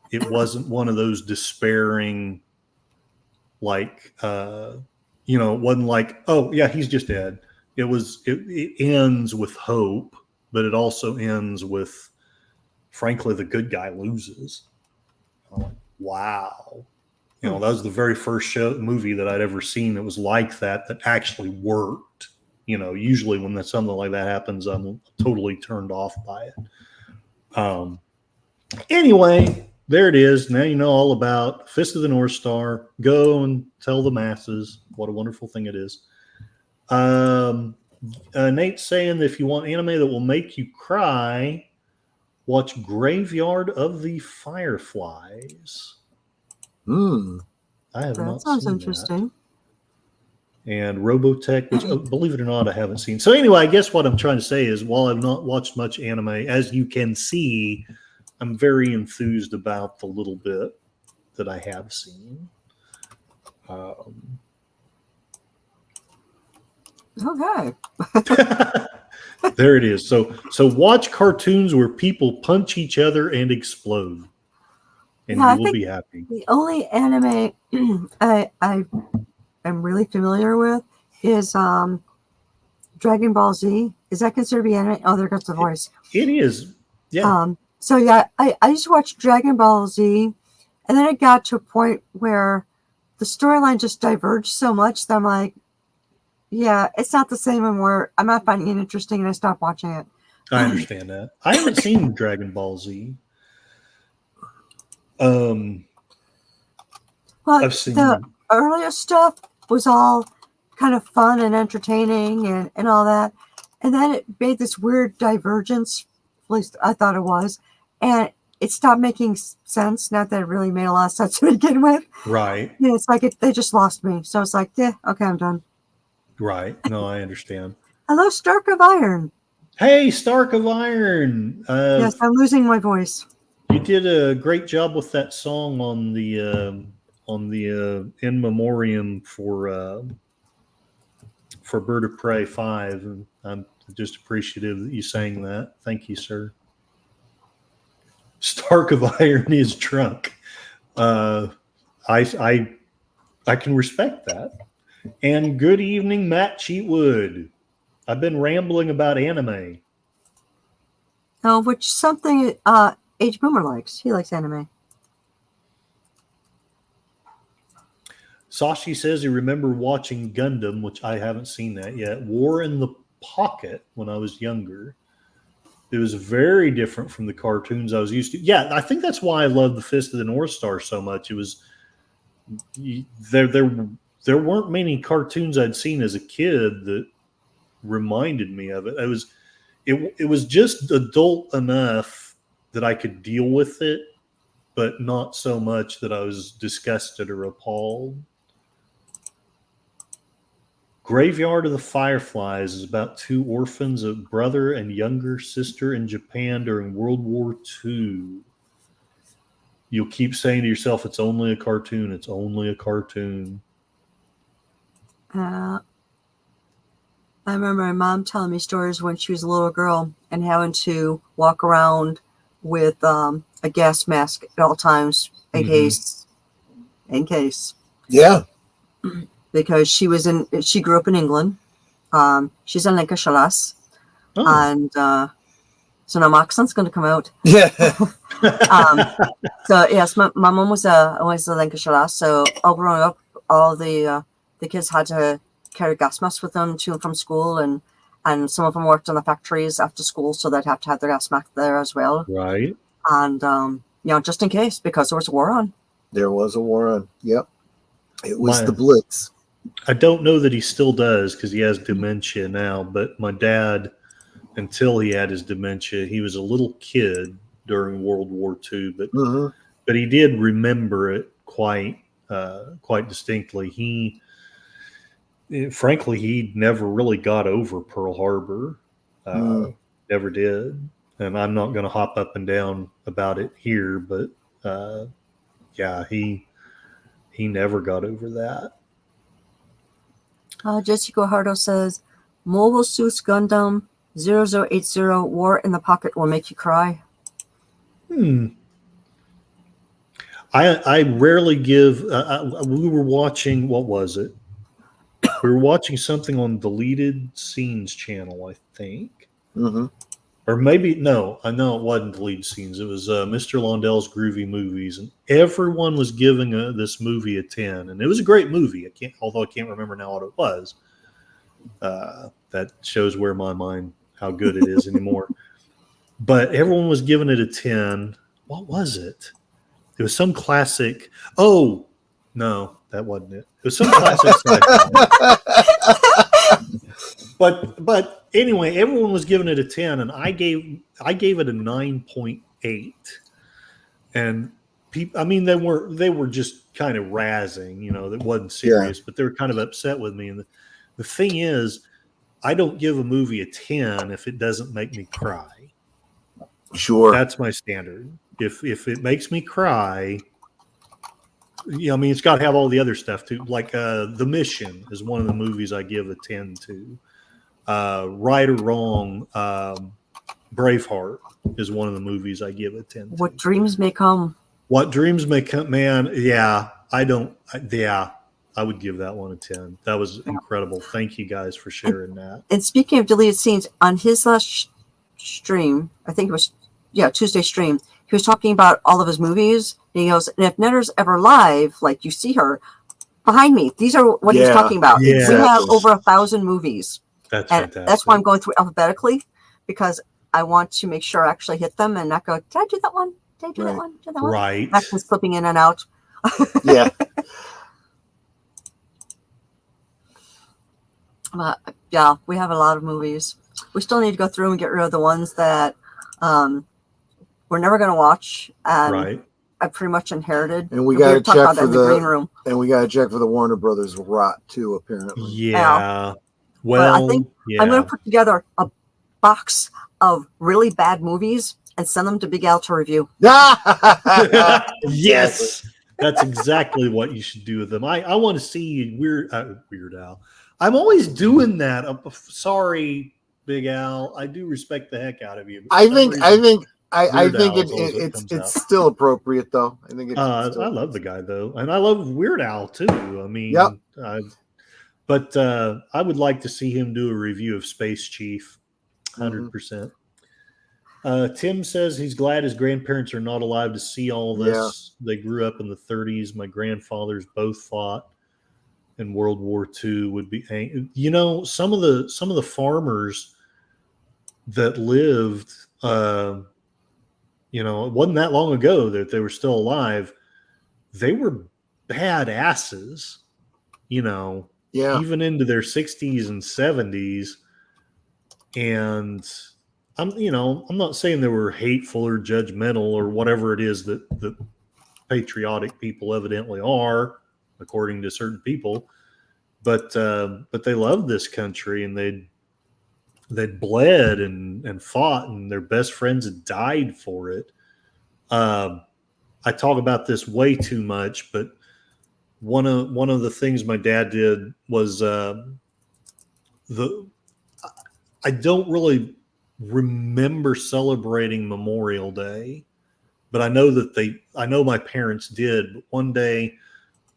it wasn't one of those despairing, like, it wasn't like, oh yeah, he's just dead. It ends with hope, but it also ends with, frankly, the good guy loses. I'm like, wow. That was the very first movie that I'd ever seen that was like that actually worked. Usually when something like that happens, I'm totally turned off by it. Anyway, there it is. Now you know all about Fist of the North Star. Go and tell the masses what a wonderful thing it is. Nate's saying that if you want anime that will make you cry, watch Graveyard of the Fireflies. I have not seen that. Sounds interesting. And Robotech, which, believe it or not, I haven't seen. So anyway, I guess what I'm trying to say is, while I've not watched much anime, as you can see, I'm very enthused about the little bit that I have seen. Okay. There it is. So watch cartoons where people punch each other and explode, and you will be happy. The only anime I am really familiar with is Dragon Ball Z. Is that considered to be anime? Oh, there goes the voice. It is. Yeah. So yeah, I used to watch Dragon Ball Z, and then it got to a point where the storyline just diverged so much that I'm like, yeah, it's not the same anymore. I'm not finding it interesting, and I stopped watching it. I understand that. I haven't seen Dragon Ball Z. Well, I've seen the earlier stuff was all kind of fun and entertaining and all that. And then it made this weird divergence, at least I thought it was. And it stopped making sense. Not that it really made a lot of sense to begin with. right. Yeah, it's like they just lost me. So it's like, yeah, okay, I'm done. Right. No, I understand. Hello, Stark of Iron. Hey, Stark of Iron. Yes, I'm losing my voice. You did a great job with that song on the in memoriam for Bird of Prey 5. And I'm just appreciative that you sang that. Thank you, sir. Stark of Iron is drunk. I can respect that. And good evening, Matt Cheatwood. I've been rambling about anime. Which something H. Boomer likes. He likes anime. Sashi says he remembered watching Gundam, which I haven't seen that yet. War in the Pocket when I was younger. It was very different from the cartoons I was used to. Yeah, I think that's why I love the Fist of the North Star so much. It was there weren't many cartoons I'd seen as a kid that reminded me of it. It was just adult enough that I could deal with it, but not so much that I was disgusted or appalled. Graveyard of the Fireflies is about two orphans, a brother and younger sister in Japan during World War II. You'll keep saying to yourself, it's only a cartoon, it's only a cartoon. I remember my mom telling me stories when she was a little girl and having to walk around with a gas mask at all times in case. Yeah. Because she grew up in England. She's in Lancashire. And so now my accent's going to come out. Yeah. So yes, my mom was a Lancashire. So all growing up, all the kids had to carry gas masks with them to and from school, and some of them worked in the factories after school, so they'd have to have their gas mask there as well. Right. And just in case, because there was a war on. There was a war on. Yep. It was the Blitz. I don't know that he still does because he has dementia now, but my dad, until he had his dementia, he was a little kid during World War II, but he did remember it quite distinctly. Frankly, he never really got over Pearl Harbor. Never did. And I'm not going to hop up and down about it here, but he never got over that. Jessica Hardo says, Mobile Suits Gundam 0080 War in the Pocket will make you cry. I rarely give. We were watching. What was it? We were watching something on Deleted Scenes channel, I think. Or maybe no. I know it wasn't Deleted Scenes. It was Mr. Londell's Groovy Movies, and everyone was giving this movie a 10, and it was a great movie. Although I can't remember now what it was. That shows where my mind how good it is anymore. But everyone was giving it a 10. What was it? It was some classic. Oh, no, that wasn't it. It was some classic sci-fi. But anyway, everyone was giving it a 10, and I gave it a 9.8. And people, I mean, they were just kind of razzing, that wasn't serious, but they were kind of upset with me. And the thing is, I don't give a movie a 10 if it doesn't make me cry. Sure. That's my standard. If it makes me cry, it's got to have all the other stuff too. Like The Mission is one of the movies I give a 10 to. Right or Wrong, Braveheart is one of the movies I give a 10 to. What Dreams May Come. What Dreams May Come, man. Yeah, I would give that one a 10. That was incredible. Thank you guys for sharing that. And speaking of deleted scenes, on his last stream, I think it was, Tuesday stream, he was talking about all of his movies. And he goes, and if Netter's ever live, like you see her behind me, these are what he's talking about. Yeah. We have over 1,000 movies. That's and fantastic. that's why I'm going through alphabetically, because I want to make sure I actually hit them and not go, did I do that one? Did I do that one? Did that one? Right. Actually slipping in and out. Yeah. Yeah, we have a lot of movies. We still need to go through and get rid of the ones that we're never going to watch. Right. I pretty much inherited. And we got to check for the green room. And we got to check for the Warner Brothers rot too, apparently. Yeah. Well, I think yeah. I'm going to put together a box of really bad movies and send them to Big Al to review. Yes, that's exactly what you should do with them. I want to see Weird Al. I'm always doing that. I'm sorry, Big Al. I do respect the heck out of you. I think it's still appropriate though. I think it's I love the guy though, and I love Weird Al too. I mean, yep. But I would like to see him do a review of Space Chief. 100%. Tim says he's glad his grandparents are not alive to see all this. Yeah. They grew up in the 30s. My grandfathers both fought in World War II. Would be, you know, some of the farmers that lived, you know, it wasn't that long ago that they were still alive. They were badasses, you know, even into their 60s and 70s. And I'm not saying they were hateful or judgmental or whatever it is that patriotic people evidently are, according to certain people, but they loved this country and they'd bled and fought, and their best friends had died for it. I talk about this way too much, but one of the things my dad did was I don't really remember celebrating Memorial Day, but I know my parents did. But one day,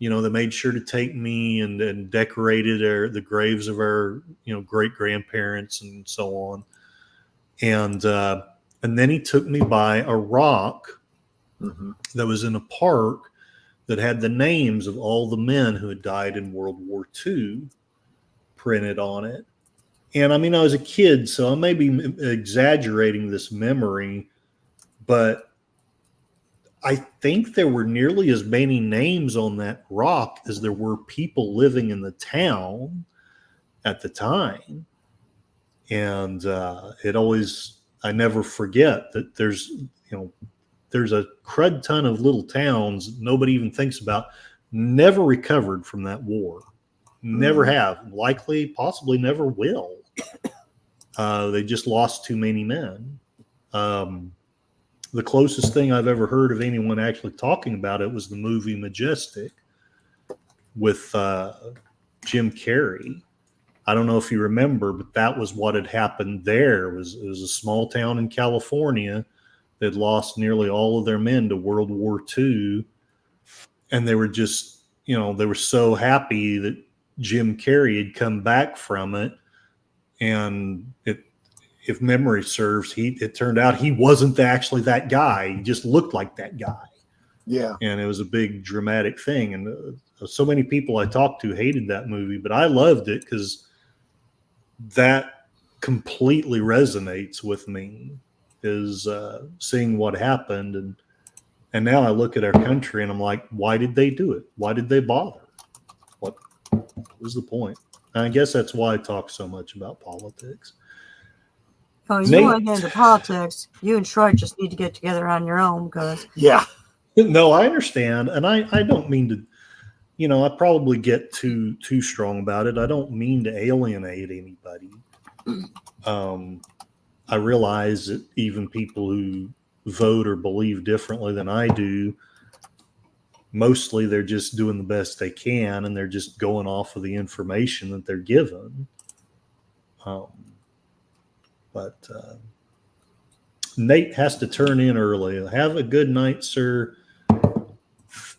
you know, they made sure to take me and decorated the graves of our, you know, great grandparents and so on. And then he took me by a rock that was in a park that had the names of all the men who had died in World War II printed on it. And I mean, I was a kid, so I may be exaggerating this memory, but I think there were nearly as many names on that rock as there were people living in the town at the time. And I never forget that there's a crud ton of little towns nobody even thinks about, never recovered from that war. Never have. Likely, possibly never will. They just lost too many men. The closest thing I've ever heard of anyone actually talking about it was the movie Majestic with Jim Carrey. I don't know if you remember, but that was what had happened there. It was a small town in California that lost nearly all of their men to World War II. And they were just, you know, they were so happy that Jim Carrey had come back from it. And if memory serves, it turned out he wasn't actually that guy. He just looked like that guy. Yeah. And it was a big dramatic thing. And so many people I talked to hated that movie, but I loved it because that completely resonates with me, is seeing what happened. And now I look at our country and I'm like, why did they do it? Why did they bother? What was the point? And I guess that's why I talk so much about politics. Oh, you want to get into politics? You and Troy just need to get together on your own, because No, I understand, and I don't mean to. You know, I probably get too strong about it. I don't mean to alienate anybody. I realize that even people who vote or believe differently than I do, mostly they're just doing the best they can, and they're just going off of the information that they're given. But Nate has to turn in early. Have a good night, sir.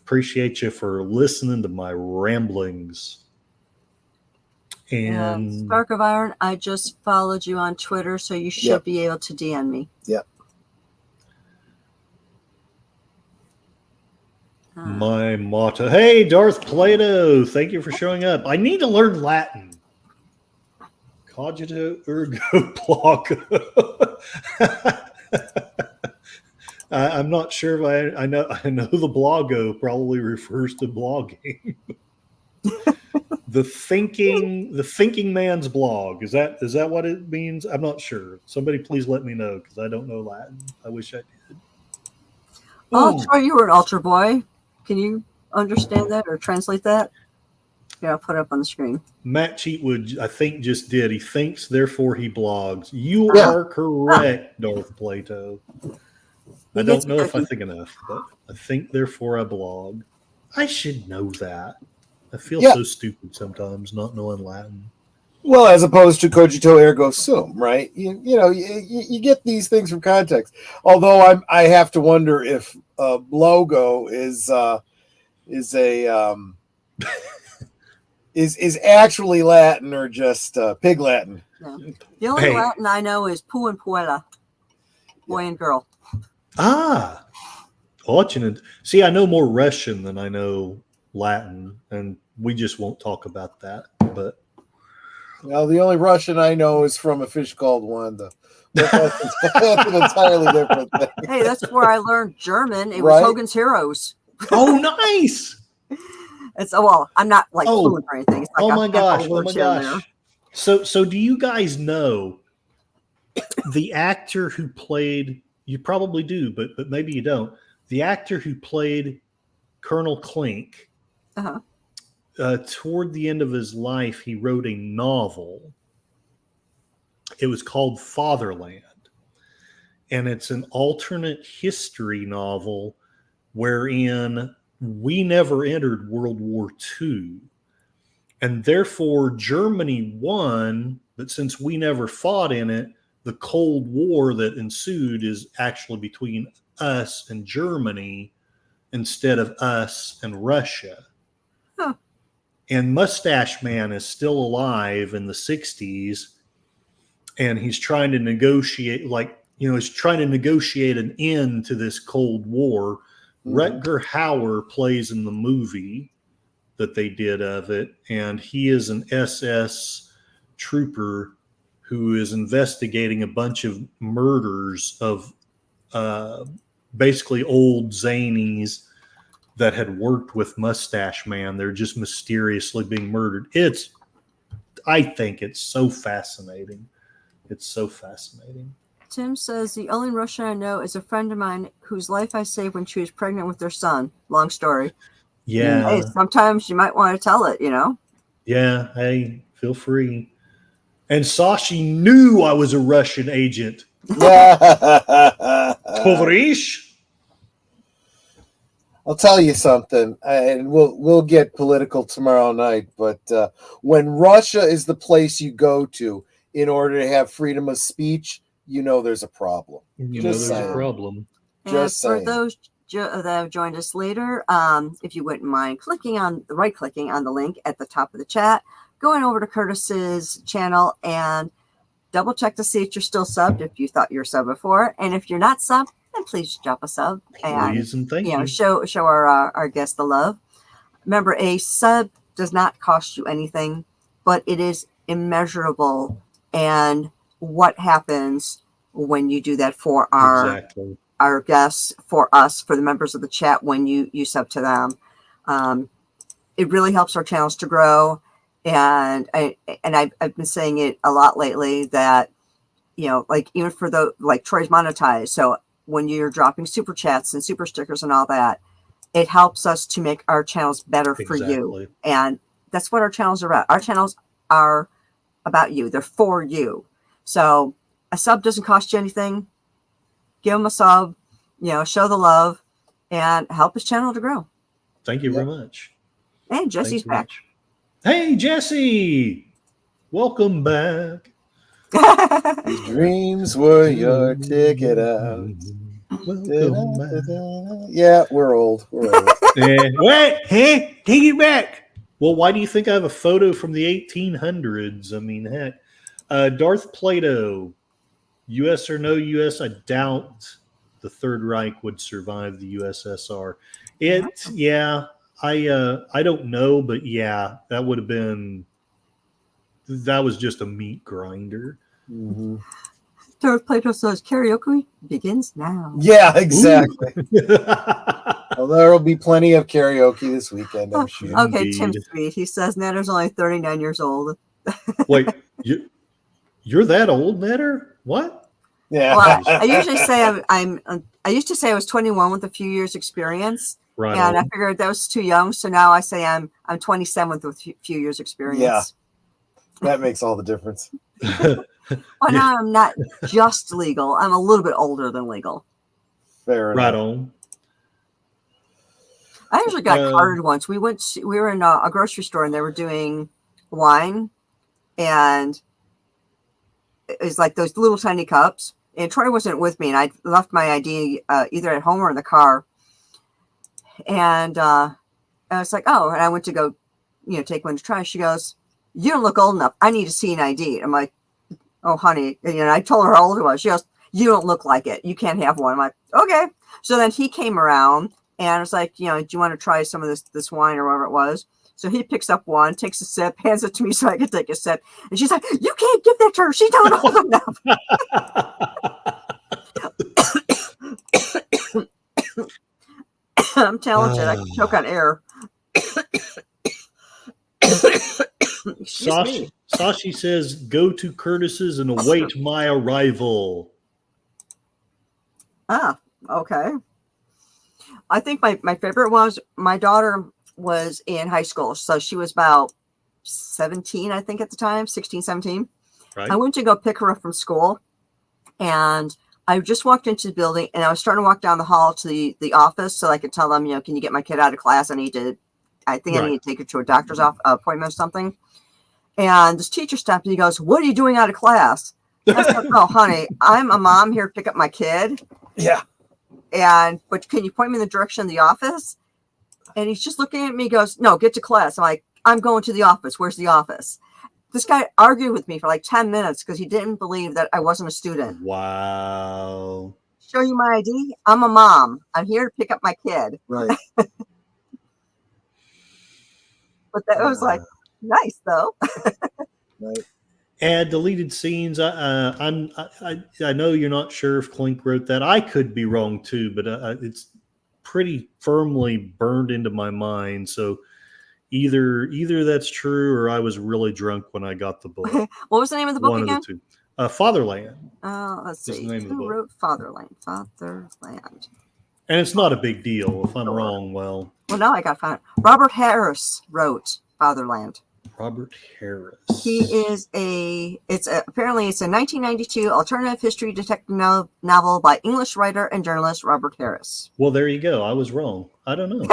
Appreciate you for listening to my ramblings. And Spark of Iron, I just followed you on Twitter, so you should be able to DM me. Yep. My motto. Hey, Darth Plato, thank you for showing up. I need to learn Latin Cogito ergo blogo. I'm not sure if I know the blogo probably refers to blogging. the thinking man's blog. Is that what it means? I'm not sure. Somebody please let me know because I don't know Latin. I wish I did. Oh, Troy, you were an altar boy. Can you understand that or translate that? Yeah, I'll put it up on the screen. Matt Cheatwood, I think, just did. He thinks, therefore he blogs. You are correct, Darth Plato. I don't know if I think enough, but I think, therefore I blog. I should know that. I feel so stupid sometimes not knowing Latin. Well, as opposed to cogito ergo sum, right? You get these things from context. Although I have to wonder if blogo is actually Latin or just pig Latin. No. The only Latin I know is pu and puella, boy and girl. Ah, see, I know more Russian than I know Latin, and we just won't talk about that. But well, the only Russian I know is from a fish called Wanda. That's an entirely different thing. Hey, that's where I learned German. It was Hogan's Heroes. Oh, nice. I'm not like fluent or anything. It's like oh my gosh. So do you guys know the actor who played? You probably do, but maybe you don't. The actor who played Colonel Klink. Toward the end of his life, he wrote a novel. It was called Fatherland. And it's an alternate history novel wherein we never entered World War II. And therefore, Germany won, but since we never fought in it, the Cold War that ensued is actually between us and Germany instead of us and Russia. Huh. And Mustache Man is still alive in the 60s, and he's trying to negotiate, he's trying to negotiate an end to this Cold War. Rutger Hauer plays in the movie that they did of it, and he is an SS trooper who is investigating a bunch of murders of basically old zanies that had worked with Mustache Man. They're just mysteriously being murdered. I think it's so fascinating. It's so fascinating. Tim says, the only Russian I know is a friend of mine whose life I saved when she was pregnant with their son. Long story. Yeah. Hey, sometimes you might want to tell it, Yeah. Hey, feel free. And Sashi knew I was a Russian agent. Tovarish. I'll tell you something, and we'll get political tomorrow night. But when Russia is the place you go to in order to have freedom of speech, there's a problem. A problem. And for those that have joined us later, if you wouldn't mind right-clicking on the link at the top of the chat, going over to Curtis's channel and double check to see if you're still subbed if you thought you were subbed before, and if you're not subbed, then please drop a sub and thank you. Show our guests the love. Remember, a sub does not cost you anything, but it is immeasurable. And what happens when you do that for our guests, for us, for the members of the chat, when you sub to them, it really helps our channels to grow. And I've been saying it a lot lately that even for Troy's monetized, so when you're dropping super chats and super stickers and all that, it helps us to make our channels better for you. And that's what our channels are about. Our channels are about you. They're for you. So a sub doesn't cost you anything. Give them a sub, show the love and help his channel to grow. Thank you very much. And Jesse's back. Hey, Jesse. Welcome back. Dreams were your ticket out. Yeah, we're old. What? Hey, take it back. Well, why do you think I have a photo from the 1800s? I mean, heck. Darth Plato, U.S. or no U.S.? I doubt the Third Reich would survive the USSR. I don't know, but yeah, that would have been that was just a meat grinder. Mm-hmm. Darth Plato says karaoke begins now. Yeah, exactly. Well, there will be plenty of karaoke this weekend, I'm sure. Okay, Tim Indeed. Sweet. He says Netter's only 39 years old. Wait, you're that old, Netter? What? Yeah. Well, I usually say I used to say I was 21 with a few years experience. Right And I on. figured that was too young. So now I say I'm 27 with a few years experience. Yeah. That makes all the difference. Well, now I'm not just legal. I'm a little bit older than legal. Fair Right enough. on. I actually got carded once. We were in a grocery store and they were doing wine, and it was like those little tiny cups. And Troy wasn't with me, and I left my ID either at home or in the car. And I was like, oh, and I went to go, take one to try. She goes, "You don't look old enough. I need to see an ID." I'm like, "Oh, honey," and I told her how old it was. She goes, "You don't look like it. You can't have one." I'm like, "Okay." So then he came around and I was like, "Do you want to try some of this wine or whatever it was?" So he picks up one, takes a sip, hands it to me so I can take a sip. And she's like, "You can't give that to her. She's not old enough." I'm talented. I can choke on air. Sashi says, "Go to Curtis's and await my arrival." Ah, okay. I think my favorite was my daughter was in high school. So she was about 17, I think at the time, 16, 17. Right. I went to go pick her up from school, and I just walked into the building, and I was starting to walk down the hall to the office so I could tell them, can you get my kid out of class? I need to take her to a doctor's appointment or something. And this teacher stopped and he goes, "What are you doing out of class?" I said, "Oh, honey, I'm a mom here to pick up my kid. Yeah. But can you point me in the direction of the office?" And he's just looking at me, goes, "No, get to class." I'm like, "I'm going to the office. Where's the office?" This guy argued with me for like 10 minutes because he didn't believe that I wasn't a student. Wow. Show you my ID? I'm a mom. I'm here to pick up my kid. Right. But that was like nice though. Right. Add deleted scenes. I know you're not sure if Clink wrote that. I could be wrong too, but it's pretty firmly burned into my mind. So either that's true, or I was really drunk when I got the book. What was the name of the book One again? of the two. Fatherland. Let's is see. the name of the Who book. wrote Fatherland? Fatherland. And it's not a big deal. If I'm wrong, well, now I got to find it. Robert Harris wrote Fatherland. Robert Harris. He is apparently it's a 1992 alternative history detective novel by English writer and journalist Robert Harris. Well, there you go. I was wrong. I don't know.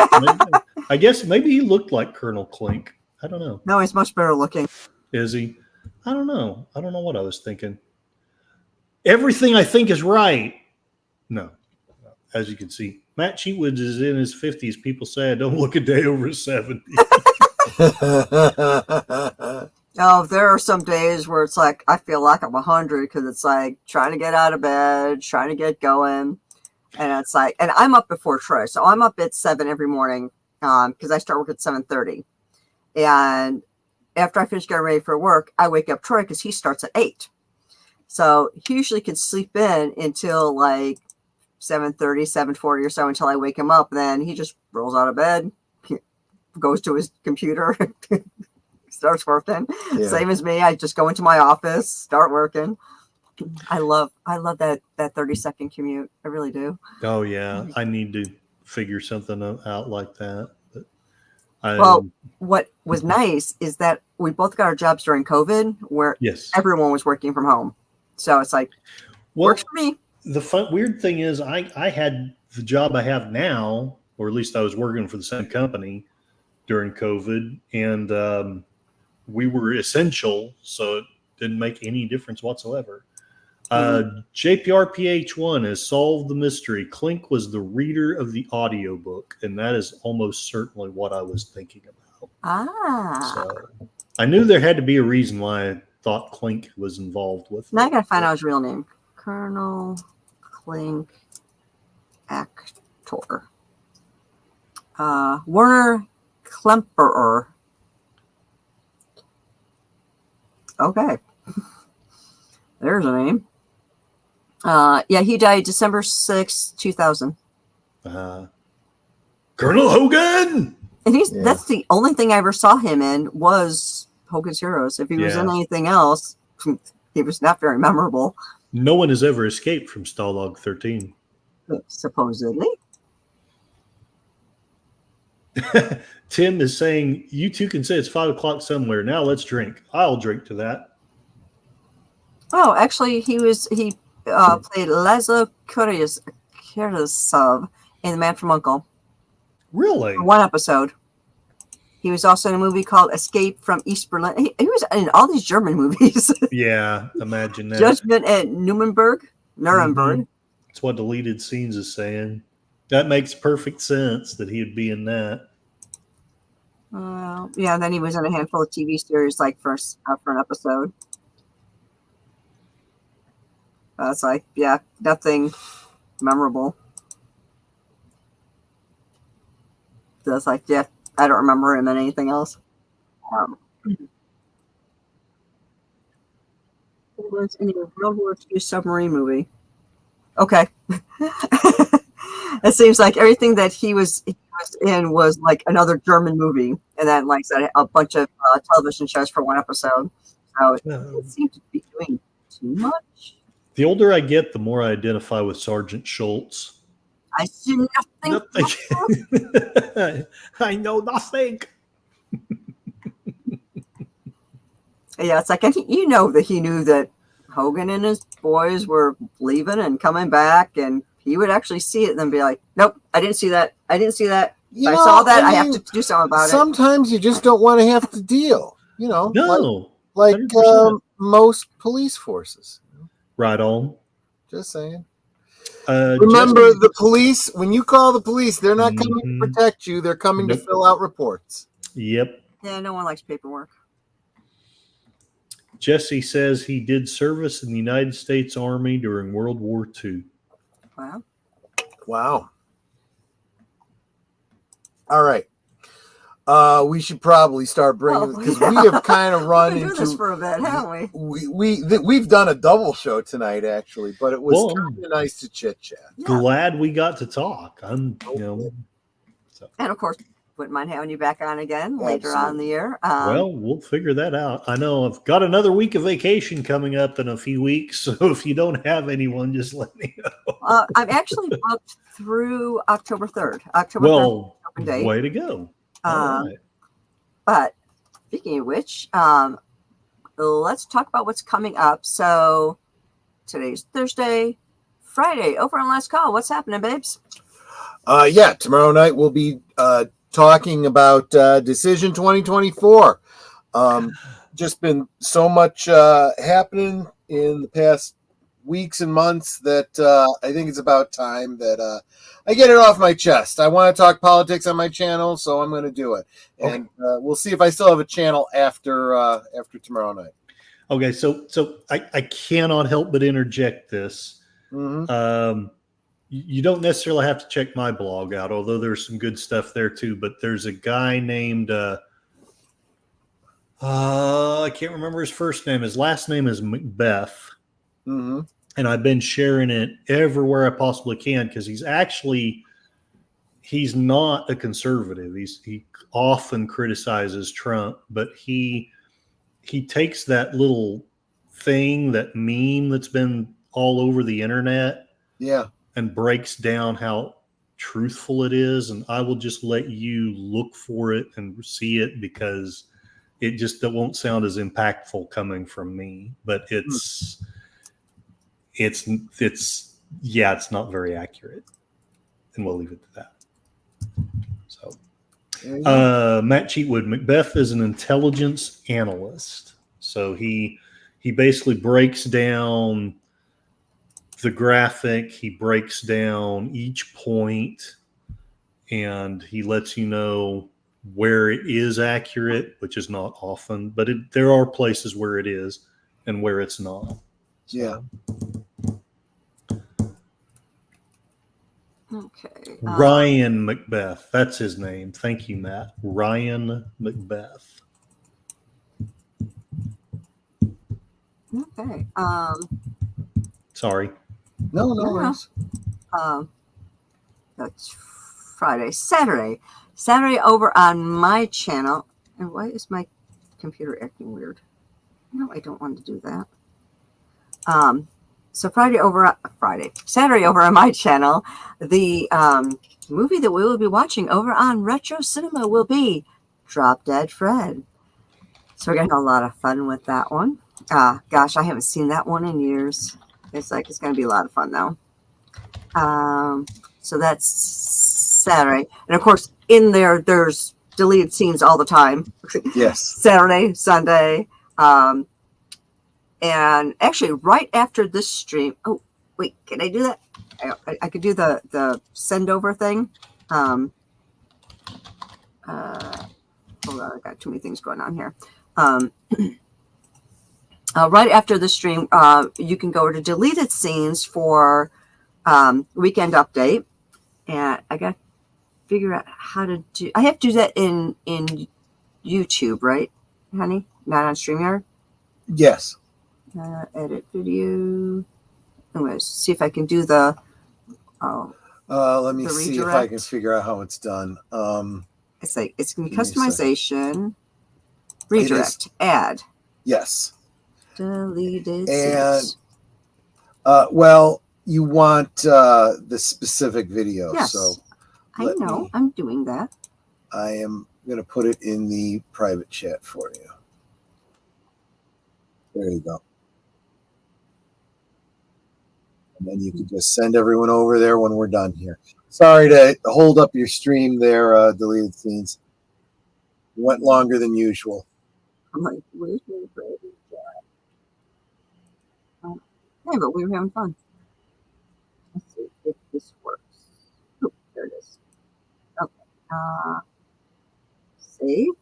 I guess maybe he looked like Colonel Clink. I don't know. No, he's much better looking. Is he? I don't know. I don't know what I was thinking. Everything I think is right. No. As you can see, Matt Cheatwoods is in his 50s. People say I don't look a day over 70. Oh, there are some days where it's like I feel like I'm 100 because it's like trying to get out of bed, trying to get going, and it's like, and I'm up before Troy, so I'm up at 7 every morning because I start work at 7:30, and after I finish getting ready for work, I wake up Troy because he starts at 8, so he usually can sleep in until like 7:30, 7:40 or so until I wake him up. Then he just rolls out of bed, goes to his computer, starts working. Yeah. Same as me. I just go into my office, start working. I love that 30-second commute. I really do. Oh yeah, I need to figure something out like that. But well, what was nice is that we both got our jobs during COVID, where everyone was working from home. So it's like works for me. The weird thing is, I had the job I have now, or at least I was working for the same company during COVID, and we were essential, so it didn't make any difference whatsoever. JPRPH1 has solved the mystery. Clink was the reader of the audiobook, and that is almost certainly what I was thinking about. So I knew there had to be a reason why I thought Clink was involved with it. Now I gotta find out his real name. Colonel Clink actor. Werner Klemperer. Okay. There's a name. Yeah, he died December 6, 2000. Colonel Hogan! And that's the only thing I ever saw him in was Hogan's Heroes. If he was in anything else, he was not very memorable. No one has ever escaped from Stalag 13. Supposedly. Tim is saying, you two can say it's 5 o'clock somewhere. Now let's drink. I'll drink to that. Oh, actually, he played Laszlo Kuryasov in The Man from U.N.C.L.E. Really? For one episode. He was also in a movie called Escape from East Berlin. He was in all these German movies. Yeah, imagine that. Judgment at Nuremberg. Mm-hmm. That's what Deleted Scenes is saying. That makes perfect sense that he'd be in that. Yeah, then he was in a handful of TV series, like for an episode. It's like, yeah, nothing memorable. That's like, yeah, I don't remember him in anything else. It was in a World War II submarine movie. Okay. It seems like everything that he was in was like another German movie, and then like said a bunch of television shows for one episode. So it seemed to be doing too much. The older I get, the more I identify with Sergeant Schultz. I see nothing. I know nothing. Yeah, it's like you know that he knew that Hogan and his boys were leaving and coming back, and he would actually see it and then be like, "Nope, I didn't see that. I didn't see that. I saw that. I have to do something about it." Sometimes you just don't want to have to deal. You know, no, like most police forces. Right on. Just saying. Remember, the police, when you call the police, they're not coming to protect you. They're coming to fill out reports. Yep. Yeah, no one likes paperwork. Jesse says he did service in the United States Army during World War II. Wow. All right. We should probably start bringing, because we have kind of run into this for a bit, haven't we? We've done a double show tonight, actually, but it was kind of nice to chit chat. Glad we got to talk. And of course, wouldn't mind having you back on again later on in the year. Well, we'll figure that out. I know I've got another week of vacation coming up in a few weeks, so if you don't have anyone, just let me know. I'm actually booked through October 3rd. October 3rd, open date. Way to go. Right. But speaking of which, let's talk about what's coming up. So today's Thursday, Friday, over on Last Call. What's happening, babes? Tomorrow night we'll be talking about Decision 2024. Just been so much happening in the past weeks and months that I think it's about time that I get it off my chest. I want to talk politics on my channel, so I'm going to do it. Okay. And we'll see if I still have a channel after tomorrow night. Okay, so I cannot help but interject this. Mm-hmm. You don't necessarily have to check my blog out, although there's some good stuff there too. But there's a guy named I can't remember his first name. His last name is Macbeth. Mm-hmm. And I've been sharing it everywhere I possibly can because he's not a conservative. He often criticizes Trump, but he takes that little thing, that meme that's been all over the internet, and breaks down how truthful it is. And I will just let you look for it and see it because it won't sound as impactful coming from me, but it's not very accurate, and we'll leave it to that. So, Matt Cheatwood, Macbeth is an intelligence analyst. So he basically breaks down the graphic. He breaks down each point, and he lets you know where it is accurate, which is not often, but there are places where it is and where it's not. So. Yeah. Okay. Ryan Macbeth. That's his name. Thank you, Matt. Ryan Macbeth. Okay. Sorry. No No. worries. That's Friday. Saturday over on my channel. And why is my computer acting weird? No, I don't want to do that. So Saturday over on my channel, the movie that we will be watching over on Retro Cinema will be Drop Dead Fred. So we're going to have a lot of fun with that one. Gosh, I haven't seen that one in years. It's going to be a lot of fun though. So that's Saturday. And of course, in there's deleted scenes all the time. Yes. Saturday, Sunday. And actually, right after this stream, oh, wait, can I do that? I could do the send over thing. Hold on, I got too many things going on here. Right after the stream, you can go to deleted scenes for weekend update. And I got to figure out how to do. I have to do that in YouTube, right, honey? Not on StreamYard. Yes. Edit video. I'm going to see if I can do the. Let me see if I can figure out how it's done. It's going to be customization, redirect, add. Yes. Deleted. And well, you want the specific video. Yes. So I know. I'm doing that. I am going to put it in the private chat for you. There you go. And then you can just send everyone over there when we're done here. Sorry to hold up your stream there, deleted scenes. It went longer than usual. I'm like, where's my private chat? Yeah, but we were having fun. Let's see if this works. Oh, there it is. Okay. Save.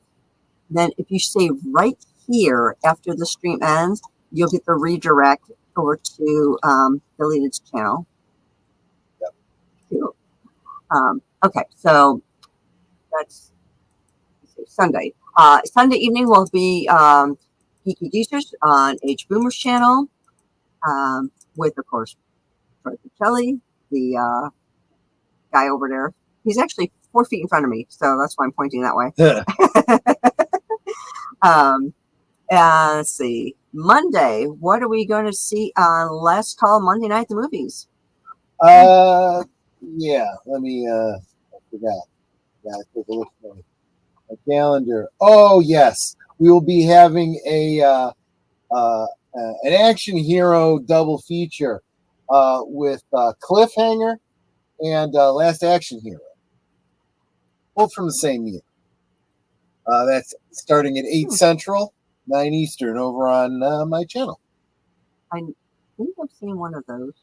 Then if you stay right here after the stream ends, you'll get the redirect over to Deleted's channel. Yep. Cool. Okay, so that's Sunday. Sunday evening will be Geeky Geezers on H Boomer's channel with, of course, Troy Kelly, the guy over there. He's actually 4 feet in front of me, so that's why I'm pointing that way. And let's see. Monday, what are we going to see on Last Call Monday Night the Movies? Yeah, let me I forgot. Gotta take a look at my calendar. Oh yes. We will be having an action hero double feature with Cliffhanger and Last Action Hero. Both from the same year. That's starting at 8 Central, 9 Eastern over on my channel. I think I've seen one of those.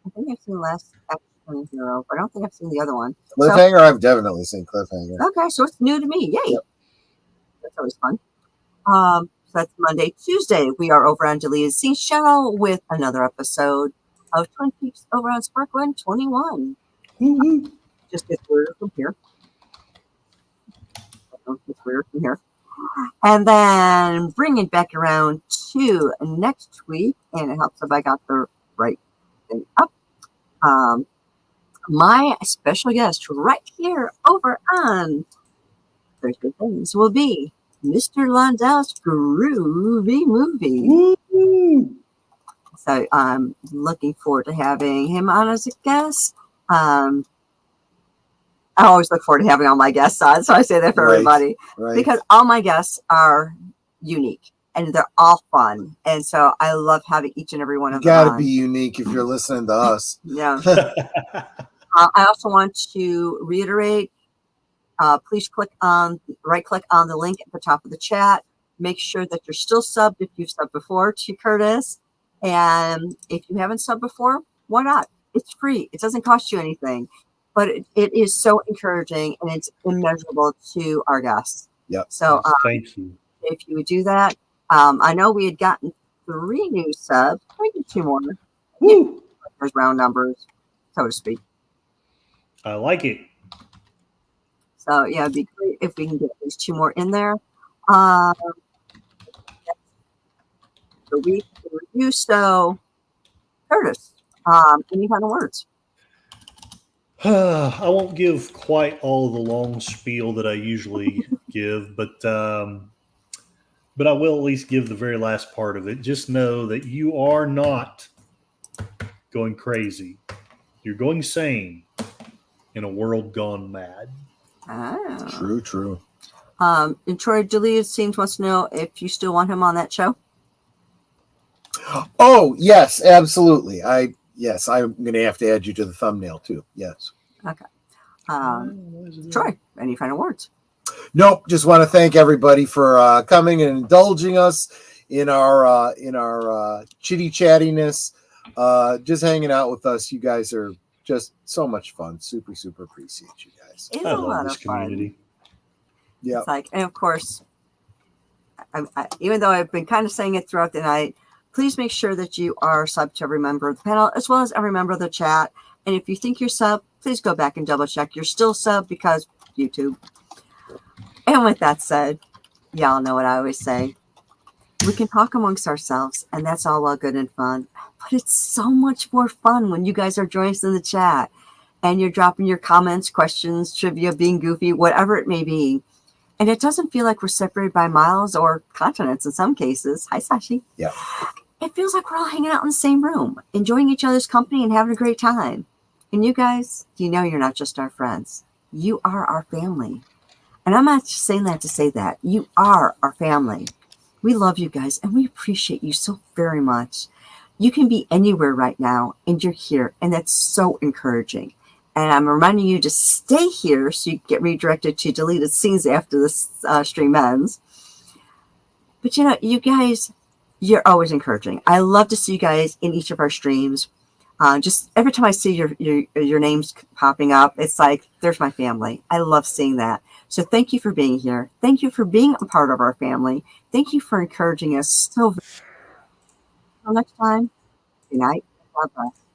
I think I've seen Last Action Hero, but I don't think I've seen the other one. Cliffhanger? I've definitely seen Cliffhanger. Okay, so it's new to me. Yay. Yep. That's always fun. So that's Monday. Tuesday, we are over on Deleted Scenes channel with another episode of Twin Peaks over on Spark 121. Mm-hmm. Just gets weirder from here. It's weird from here. And then bring it back around to next week, and it helps if I got the right thing up. My special guest right here over on Thursday Things will be Mr. Lundell's Groovy Movie. Woo-hoo. So I'm looking forward to having him on as a guest. I always look forward to having all my guests on, so I say that for everybody. Right. Because all my guests are unique and they're all fun, and so I love having each and every one of them. Got to be unique if you're listening to us. Yeah. I also want to reiterate: please right click on the link at the top of the chat. Make sure that you're still subbed if you've subbed before to Curtis, and if you haven't subbed before, why not? It's free. It doesn't cost you anything. But it is so encouraging, and it's immeasurable to our guests. Yep. So thank you. If you would do that, I know we had gotten 3 new subs. Maybe 2 more. Woo. There's round numbers, so to speak. I like it. So yeah, it'd be great if we can get at least 2 more in there. the week in review. So, Curtis, any final words? I won't give quite all the long spiel that I usually give, but I will at least give the very last part of it. Just know that you are not going crazy. You're going sane in a world gone mad. Oh. True. And Troy Deleted Scenes wants to know if you still want him on that show. Oh, yes, absolutely. I'm going to have to add you to the thumbnail too. Yes. Okay. Troy, any final words? Nope. Just want to thank everybody for coming and indulging us in our chitty chattiness. Just hanging out with us. You guys are just so much fun. Super appreciate you guys. It's I a love lot this of fun. community. Yeah. It's like, and of course, even though I've been kind of saying it throughout the night, please make sure that you are subbed to every member of the panel as well as every member of the chat. And if you think you're sub, please go back and double check you're still sub because YouTube. And with that said, y'all know what I always say. We can talk amongst ourselves, and that's all well good and fun. But it's so much more fun when you guys are joining us in the chat and you're dropping your comments, questions, trivia, being goofy, whatever it may be. And it doesn't feel like we're separated by miles or continents in some cases. Hi, Sashi. Yeah. It feels like we're all hanging out in the same room, enjoying each other's company and having a great time. And you guys, you know you're not just our friends. You are our family. And I'm not just saying that to say that. You are our family. We love you guys, and we appreciate you so very much. You can be anywhere right now, and you're here, and that's so encouraging. And I'm reminding you to stay here so you get redirected to deleted scenes after this stream ends. But you know, you guys, you're always encouraging. I love to see you guys in each of our streams. Just every time I see your names popping up, it's like, there's my family. I love seeing that. So thank you for being here. Thank you for being a part of our family. Thank you for encouraging us so very much. Until next time, good night. God bless.